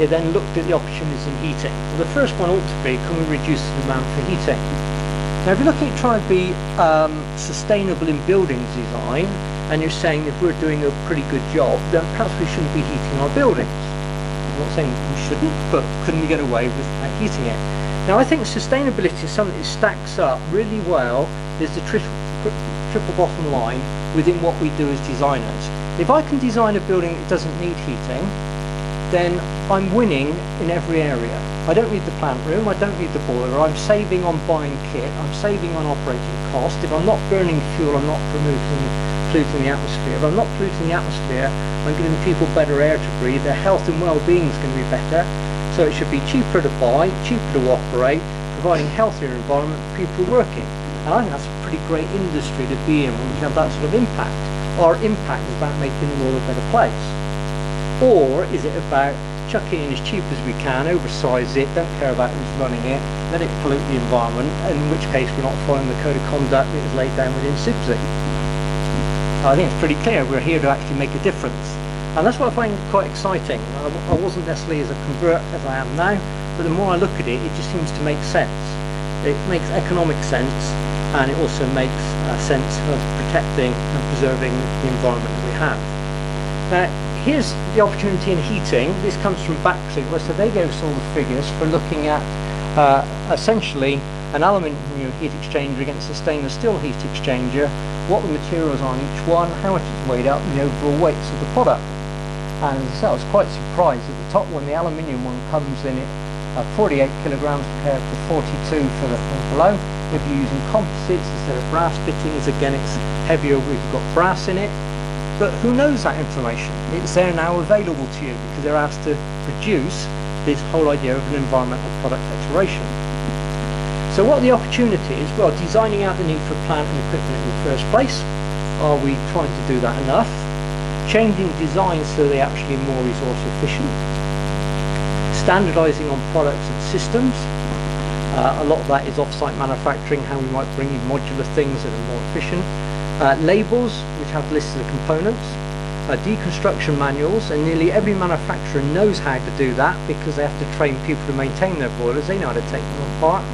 It then looked at the opportunities in heating. Well, the first one ought to be, can we reduce the demand for heating? Now if you're looking at trying to be sustainable in buildings design, and you're saying if we're doing a pretty good job, then perhaps we shouldn't be heating our buildings. I'm not saying we shouldn't, but couldn't we get away with heating it? Now I think sustainability is something that stacks up really well. There's the triple bottom line within what we do as designers. If I can design a building that doesn't need heating, then I'm winning in every area. I don't need the plant room, I don't need the boiler, I'm saving on buying kit, I'm saving on operating cost. If I'm not burning fuel, I'm not polluting the atmosphere. If I'm not polluting the atmosphere, I'm giving people better air to breathe, their health and well-being is going to be better. So it should be cheaper to buy, cheaper to operate, providing healthier environment for people working. And I think that's a pretty great industry to be in when we have that sort of impact. Our impact is about making the world a better place. Or is it about chuck it in as cheap as we can, oversize it, don't care about who's running it, let it pollute the environment, in which case we're not following the code of conduct that is laid down within CIBSE. I think it's pretty clear we're here to actually make a difference. And that's what I find quite exciting. I wasn't necessarily as a convert as I am now, but the more I look at it, it just seems to make sense. It makes economic sense, and it also makes sense of protecting and preserving the environment that we have. Now, here's the opportunity in heating. This comes from Baxley, so they gave us all the figures for looking at essentially an aluminium heat exchanger against a stainless steel heat exchanger, what the materials are on each one, how much it's weighed up, and the overall weights of the product. And as I said, I was quite surprised at the top one, the aluminium one, comes in at 48 kilograms compared to 42 for the one below. If you're using composites instead of brass fittings, again it's heavier, we've got brass in it. But who knows that information? It's there now available to you because they're asked to produce this whole idea of an environmental product declaration. So what are the opportunities? Well, designing out the need for plant and equipment in the first place. Are we trying to do that enough? Changing designs so they're actually more resource efficient. Standardizing on products and systems. A lot of that is off-site manufacturing, how we might bring in modular things that are more efficient. Labels, which have lists of the components. Deconstruction manuals, and nearly every manufacturer knows how to do that because they have to train people to maintain their boilers. They know how to take them apart.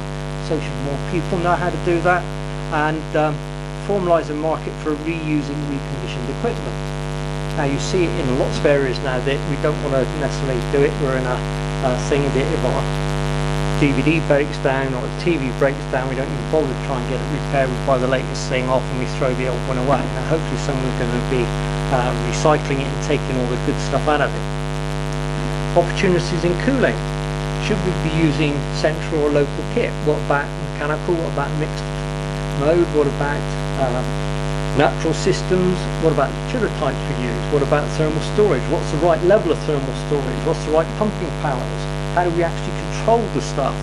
So should more people know how to do that. And formalise a market for reusing reconditioned equipment. Now you see it in lots of areas now that we don't want to necessarily do it. We're in a thing that if our DVD breaks down or the TV breaks down, we don't even bother to try and get it repaired. We buy the latest thing off and we throw the old one away. Now hopefully someone's going to be recycling it and taking all the good stuff out of it. Opportunities in cooling. Should we be using central or local kit? What about mechanical? What about mixed mode? What about natural systems? What about the chiller types we use? What about thermal storage? What's the right level of thermal storage? What's the right pumping powers? How do we actually control the stuff?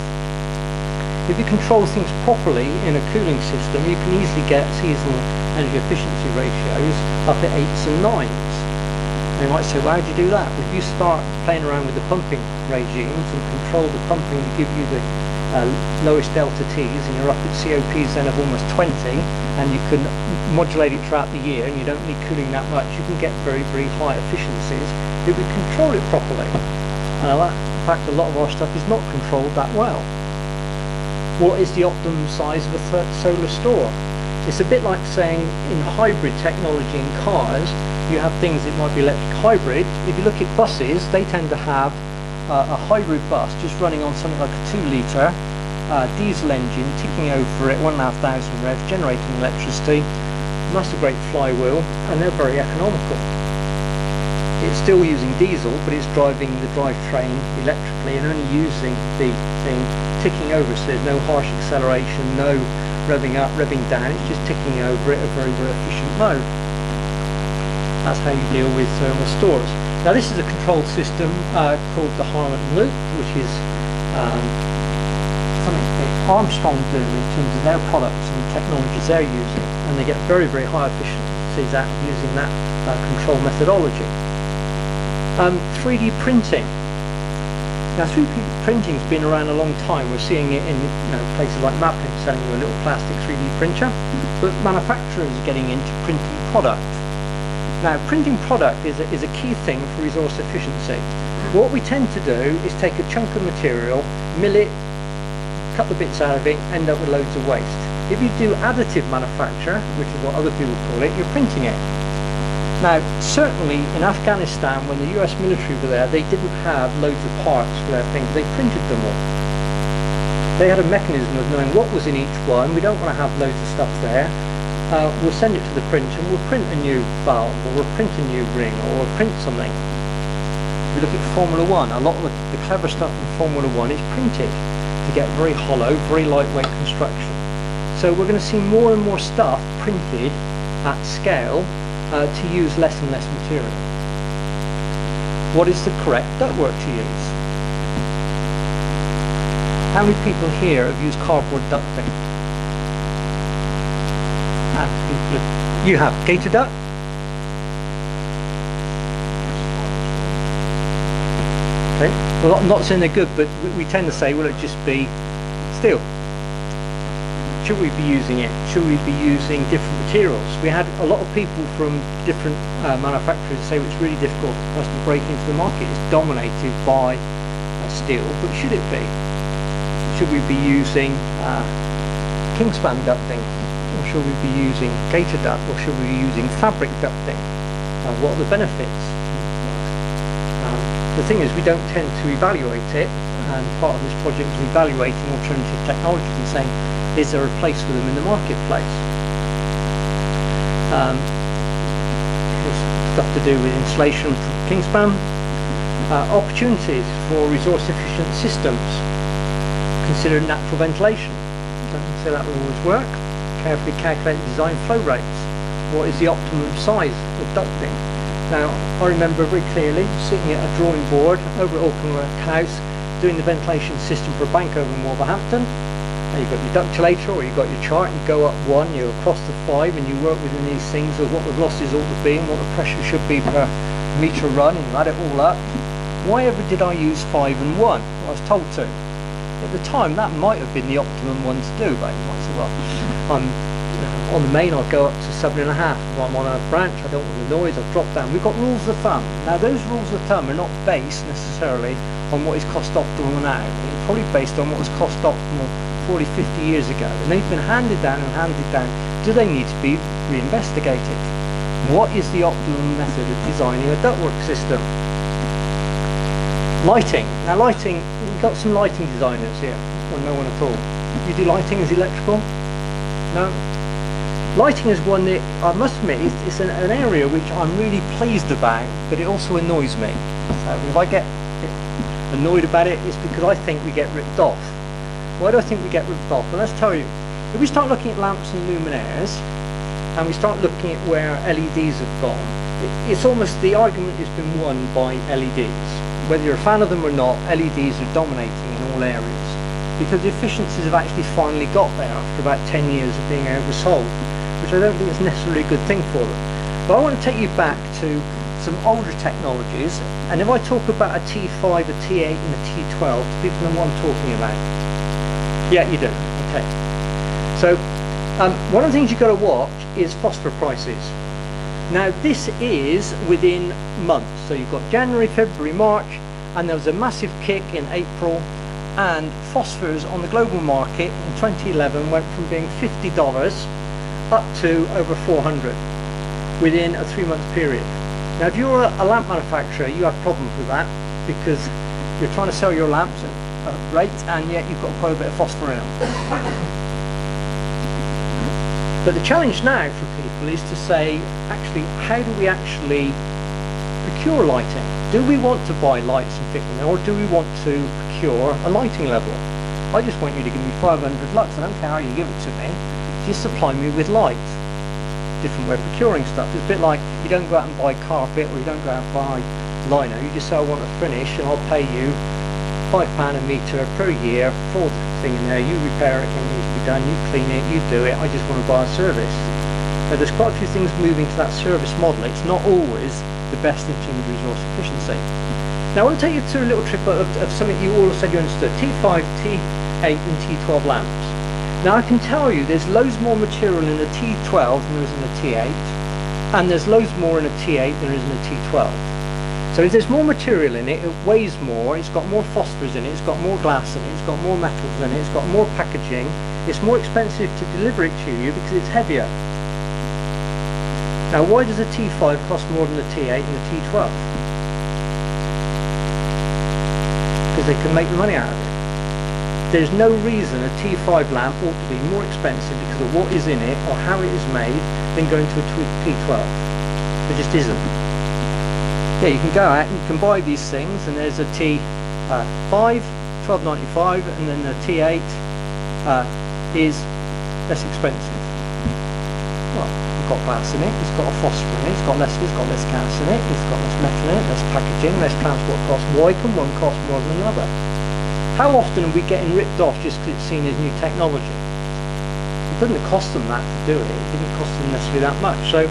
If you control things properly in a cooling system, you can easily get seasonal energy efficiency ratios up at 8s and 9s. And you might say, well, how do you do that? Well, if you start playing around with the pumping regimes and control the pumping to give you the lowest delta T's, and you're up at COPs then of almost 20, and you can modulate it throughout the year, and you don't need cooling that much, you can get very, very high efficiencies if we control it properly. In fact, a lot of our stuff is not controlled that well. What is the optimum size of a solar store? It's a bit like saying in hybrid technology in cars, you have things that might be electric hybrid. If you look at buses, they tend to have a hybrid bus just running on something like a 2-litre diesel engine ticking over at 1,500 revs, generating electricity, massive great flywheel, and they're very economical. It's still using diesel, but it's driving the drivetrain electrically and only using the thing ticking over, so there's no harsh acceleration, no revving up, revving down, it's just ticking over at a very, very efficient mode. That's how you deal with thermal stores. Now this is a controlled system called the Harman Loop, which is something that Armstrong do in terms of their products and the technologies they're using, and they get very, very high efficiencies out of using that control methodology. 3D printing. Now 3D printing's been around a long time. We're seeing it in places like Maplin selling you a little plastic 3D printer, but manufacturers are getting into printing product. Now printing product is a key thing for resource efficiency. What we tend to do is take a chunk of material, mill it, cut the bits out of it, end up with loads of waste. If you do additive manufacture, which is what other people call it, you're printing it. Now, certainly in Afghanistan, when the US military were there, they didn't have loads of parts for their things. They printed them all. They had a mechanism of knowing what was in each one. We don't want to have loads of stuff there. We'll send it to the printer and we'll print a new valve, or we'll print a new ring, or we'll print something. We look at Formula One. A lot of the clever stuff in Formula One is printed to get very hollow, very lightweight construction. So we're going to see more and more stuff printed at scale to use less and less material. What is the correct ductwork to use? How many people here have used cardboard ducting? You have gator duct? Okay. Well, I'm not saying they're good, but we tend to say, will it just be steel? Should we be using it? Should we be using different materials? We had a lot of people from different manufacturers say it's really difficult for us to break into the market. It's dominated by steel, but should it be? Should we be using Kingspan ducting? Or should we be using gator duct? Or should we be using fabric ducting? What are the benefits? The thing is, we don't tend to evaluate it, and part of this project is evaluating alternative technologies and saying, is there a place for them in the marketplace? There's stuff to do with insulation from Kingspan. Opportunities for resource efficient systems. Consider natural ventilation. Don't say that will always work. Carefully calculate design flow rates. What is the optimum size of ducting? Now, I remember very clearly sitting at a drawing board over at Auckland House doing the ventilation system for a bank over in Wolverhampton. And you've got your ductulator, or you've got your chart, you go up 1, you across the 5, and you work within these things of what the losses ought to be and what the pressure should be per metre run, and you add it all up. Why ever did I use 5 and 1? Well, I was told to. At the time, that might have been the optimum one to do, but you might say, well, I'm On the main I'll go up to 7.5. If I'm on a branch, I don't want the noise, I'll drop down. We've got rules of thumb. Now those rules of thumb are not based necessarily on what is cost optimal now. It's probably based on what was cost optimal 40, 50 years ago. And they've been handed down and handed down. Do they need to be reinvestigated? What is the optimum method of designing a ductwork system? Lighting. Now lighting, we've got some lighting designers here. Or no one at all. You do lighting as electrical? No? Lighting is one that, I must admit, it's an area which I'm really pleased about, but it also annoys me. So if I get annoyed about it, it's because I think we get ripped off. Why do I think we get ripped off? Well, let's tell you. If we start looking at lamps and luminaires, and we start looking at where LEDs have gone, it's almost the argument has been won by LEDs. Whether you're a fan of them or not, LEDs are dominating in all areas, because the efficiencies have actually finally got there after about 10 years of being oversold, which I don't think is necessarily a good thing for them. But I want to take you back to some older technologies, and if I talk about a T5, a T8 and a T12, people know what I'm talking about. Yeah, you do. Okay. So one of the things you've got to watch is phosphor prices. Now this is within months, so you've got January, February, March, and there was a massive kick in April, and phosphors on the global market in 2011 went from being $50 up to over 400 within a 3-month period. Now if you're a lamp manufacturer, you have problems with that, because you're trying to sell your lamps at a rate, and yet you've got quite a bit of phosphor in them. But the challenge now for people is to say, actually, how do we actually procure lighting? Do we want to buy lights and fit them, or do we want to procure a lighting level? I just want you to give me 500 lux. I don't care how you give it to me. Just supply me with light. Different way of procuring stuff. It's a bit like you don't go out and buy carpet, or you don't go out and buy lino. You just say, I want a finish, and I'll pay you £5 a metre per year for the thing in there. You repair it when it needs to be done, you clean it, you do it. I just want to buy a service. Now there's quite a few things moving to that service model. It's not always the best in terms of resource efficiency. Now I want to take you through a little trip of something you all said you understood. T5, T8 and T12 lamps. Now I can tell you there's loads more material in a T12 than there is in a T8, and there's loads more in a T8 than there is in a T12. So if there's more material in it, it weighs more, it's got more phosphorus in it, it's got more glass in it, it's got more metals in it, it's got more packaging, it's more expensive to deliver it to you because it's heavier. Now why does a T5 cost more than a T8 and a T12? Because they can make the money out of it. There's no reason a T5 lamp ought to be more expensive because of what is in it or how it is made than going to a T12. There just isn't. Yeah, you can go out and you can buy these things, and there's a T5, $12.95, and then the T8 is less expensive. Well, it's got glass in it, it's got a phosphor in it, it's got less gas in it, it's got less metal in it, less packaging, less transport cost. Why can one cost more than another? How often are we getting ripped off just because it's seen as new technology? It doesn't cost them that to do it, it didn't cost them necessarily that much. So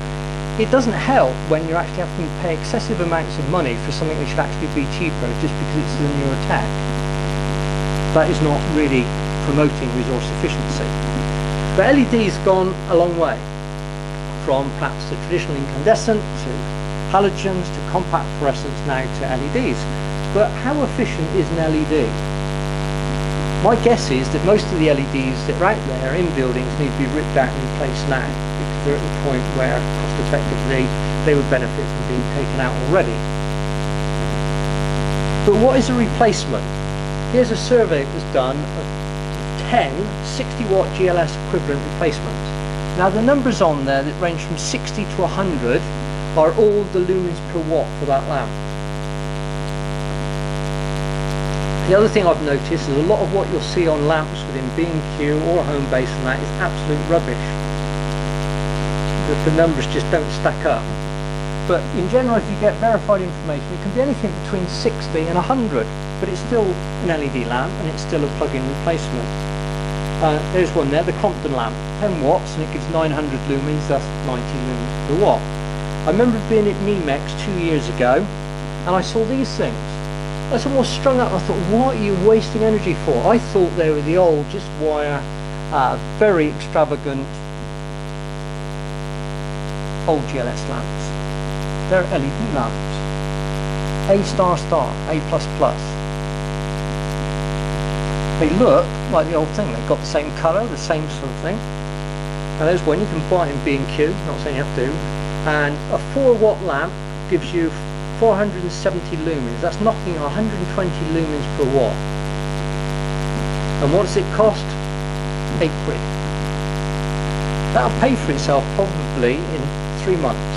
it doesn't help when you're actually having to pay excessive amounts of money for something that should actually be cheaper just because it's a newer tech. That is not really promoting resource efficiency. But LED's gone a long way, from perhaps the traditional incandescent to halogens to compact fluorescents now to LEDs. But how efficient is an LED? My guess is that most of the LEDs that are out there in buildings need to be ripped out and replaced now, because they're at the point where cost effectively they would benefit from being taken out already. But what is a replacement? Here's a survey that was done of 10 60-watt GLS equivalent replacements. Now the numbers on there that range from 60 to 100 are all the lumens per watt for that lamp. The other thing I've noticed is a lot of what you'll see on lamps within B&Q or Homebase and that is absolute rubbish. The numbers just don't stack up. But in general, if you get verified information, it can be anything between 60 and 100, but it's still an LED lamp and it's still a plug-in replacement. There's one there, the Crompton lamp, 10 watts, and it gives 900 lumens, that's 90 lumens per watt. I remember being at NEMEX 2 years ago, and I saw these things. I was almost strung up. I thought, what are you wasting energy for? I thought they were the old, just wire, very extravagant old GLS lamps. They're LED lamps. A star star, A++. They look like the old thing. They've got the same colour, the same sort of thing. And there's one you can buy in B&Q, not saying you have to. And a 4-watt lamp gives you 470 lumens. That's knocking 120 lumens per watt. And what does it cost? £8. That'll pay for itself probably in 3 months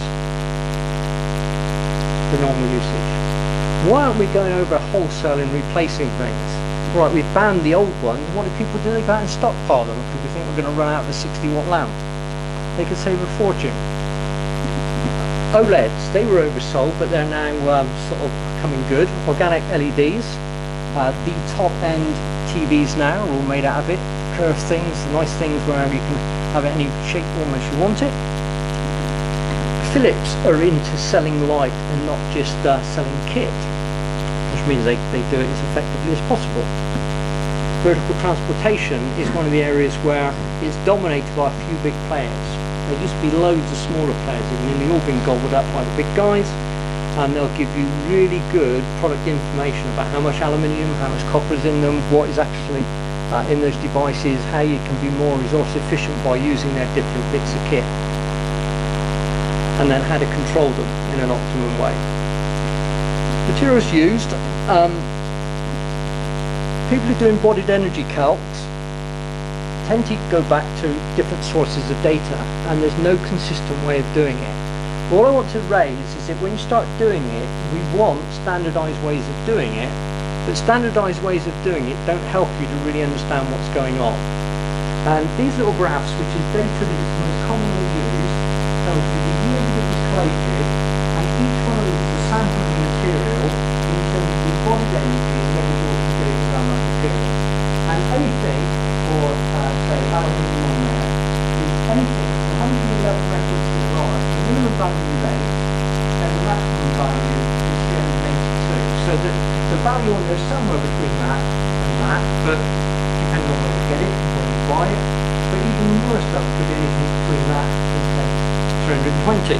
for normal usage. Why aren't we going over wholesale and replacing things? Right, we've banned the old ones. What do people do? They go out and stockpile them because we think we're going to run out of the 60-watt lamp. They could save a fortune. OLEDs, they were oversold, but they're now sort of coming good. Organic LEDs, the top-end TVs now are all made out of it. Curved things, nice things where you can have it any shape form as you want it. Philips are into selling light and not just selling kit, which means they do it as effectively as possible. Vertical transportation is one of the areas where it's dominated by a few big players. There used to be loads of smaller players, they've nearly all been gobbled up by the big guys, and they'll give you really good product information about how much aluminium, how much copper is in them, what is actually in those devices, how you can be more resource efficient by using their different bits of kit, and then how to control them in an optimum way. Materials used, people who do embodied energy calcs tend to go back to different sources of data, and there's no consistent way of doing it. All I want to raise is that when you start doing it, we want standardized ways of doing it, but standardized ways of doing it don't help you to really understand what's going on. And these little graphs, which is data that is most commonly used, tells you the year that it was collected, and each one of them is a sample of the material in terms of the embodied energy and what resources are going around that material. And anything for, say, aluminium on there, is anything from 111 records to the right, the minimum value base, and the maximum value is 382. So the value on there is somewhere between that and that, but depending on where you get it, when you buy it. But even newer stuff could be anything between that and say 320.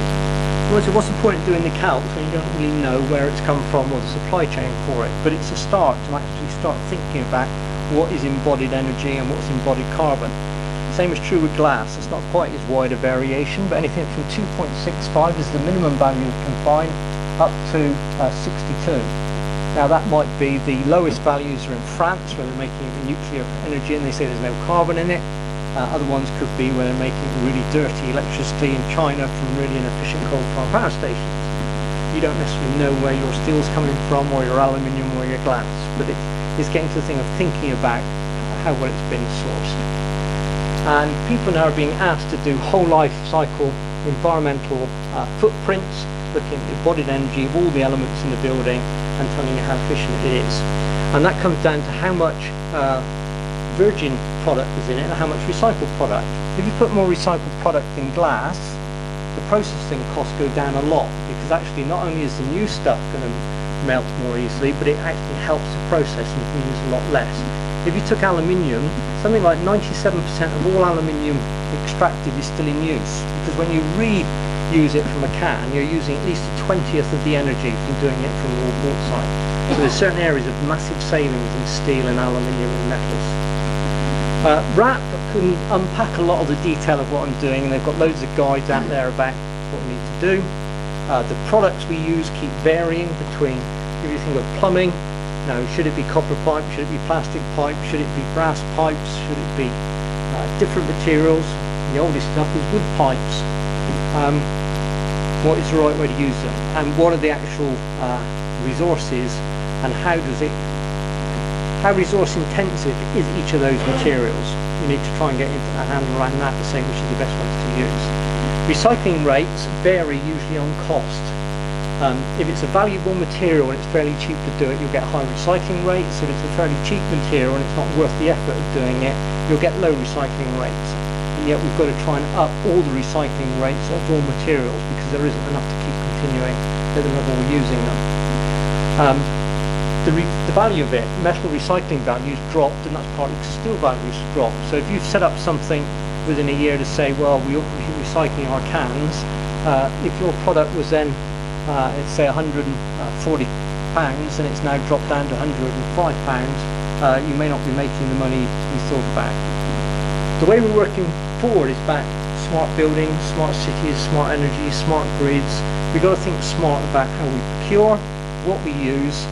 So what's the point of doing the calcs when you don't really know where it's come from or the supply chain for it? But it's a start to actually start thinking about what is embodied energy and what's embodied carbon. Same is true with glass. It's not quite as wide a variation, but anything from 2.65 is the minimum value you can find up to 62. Now that might be the lowest values are in France where they're making it with nuclear energy and they say there's no carbon in it. Other ones could be where they're making really dirty electricity in China from really inefficient coal-fired power stations. You don't necessarily know where your steel's coming from or your aluminium or your glass, but it's getting to the thing of thinking about how well it's been sourced. And people now are being asked to do whole life cycle environmental footprints, looking at embodied energy of all the elements in the building and telling you how efficient it is. And that comes down to how much virgin product is in it and how much recycled product. If you put more recycled product in glass, the processing costs go down a lot, because actually not only is the new stuff going to melt more easily, but it actually helps the process and you can use a lot less. If you took aluminium, something like 97% of all aluminium extracted is still in use, because when you reuse it from a can, you're using at least a 20th of the energy from doing it from the wall side. So there's certain areas of massive savings in steel and aluminium and metals. RAP can unpack a lot of the detail of what I'm doing, and they've got loads of guides out there about what we need to do. The products we use keep varying between everything with plumbing. Now, should it be copper pipe? Should it be plastic pipe? Should it be brass pipes? Should it be different materials? The oldest stuff is wood pipes. What is the right way to use them? And what are the actual resources? And how resource intensive is each of those materials? You need to try and get a handle around that to say which is the best ones to use. Recycling rates vary usually on cost. If it's a valuable material and it's fairly cheap to do it, you'll get high recycling rates. If it's a fairly cheap material and it's not worth the effort of doing it, you'll get low recycling rates. And yet we've got to try and up all the recycling rates of raw materials because there isn't enough to keep continuing at the level we're using them. The value of it, metal recycling values dropped, and that's partly because steel values dropped. So if you've set up something within a year to say, well, we're recycling our cans, If your product was then, let's say £140 and it's now dropped down to £105, you may not be making the money you thought about. The way we're working forward is about smart buildings, smart cities, smart energy, smart grids. We've got to think smart about how we procure, what we use,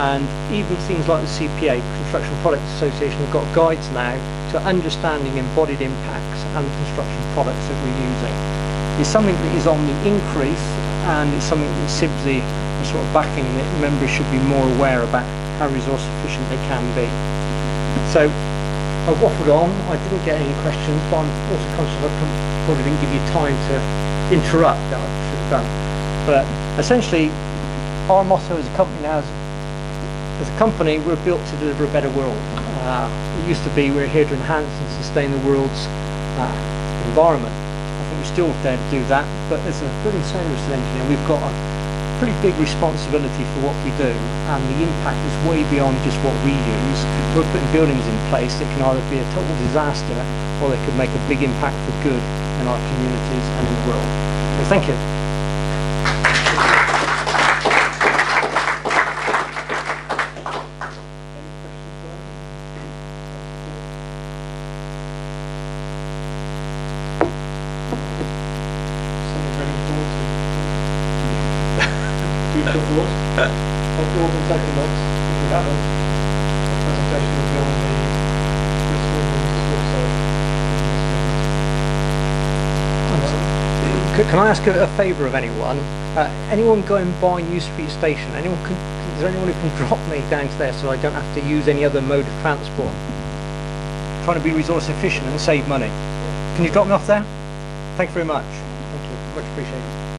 and even things like the CPA, Construction Products Association, have got guides now to understanding embodied impacts and the construction products that we're using. It's something that is on the increase, and it's something that SIBSE is sort of backing, that members should be more aware about how resource efficient they can be. So I waffled on, I didn't get any questions, but I'm also conscious I probably didn't give you time to interrupt that I should have done. But essentially, our motto as a company now is, as a company, we're built to deliver a better world. It used to be we're here to enhance and sustain the world's environment. I think we still dare to do that, but as a building services engineer, we've got a pretty big responsibility for what we do, and the impact is way beyond just what we use. We're putting buildings in place that can either be a total disaster, or they could make a big impact for good in our communities and in the world. So thank you. Hope you all been taking notes. If you haven't, the presentation will be on the Bristol website. Can I ask a favour of anyone? Anyone going by New Street Station? Is there anyone who can drop me down to there so I don't have to use any other mode of transport? Trying to be resource efficient and save money. Can you drop me off there? Thank you very much. Thank you. Much appreciated.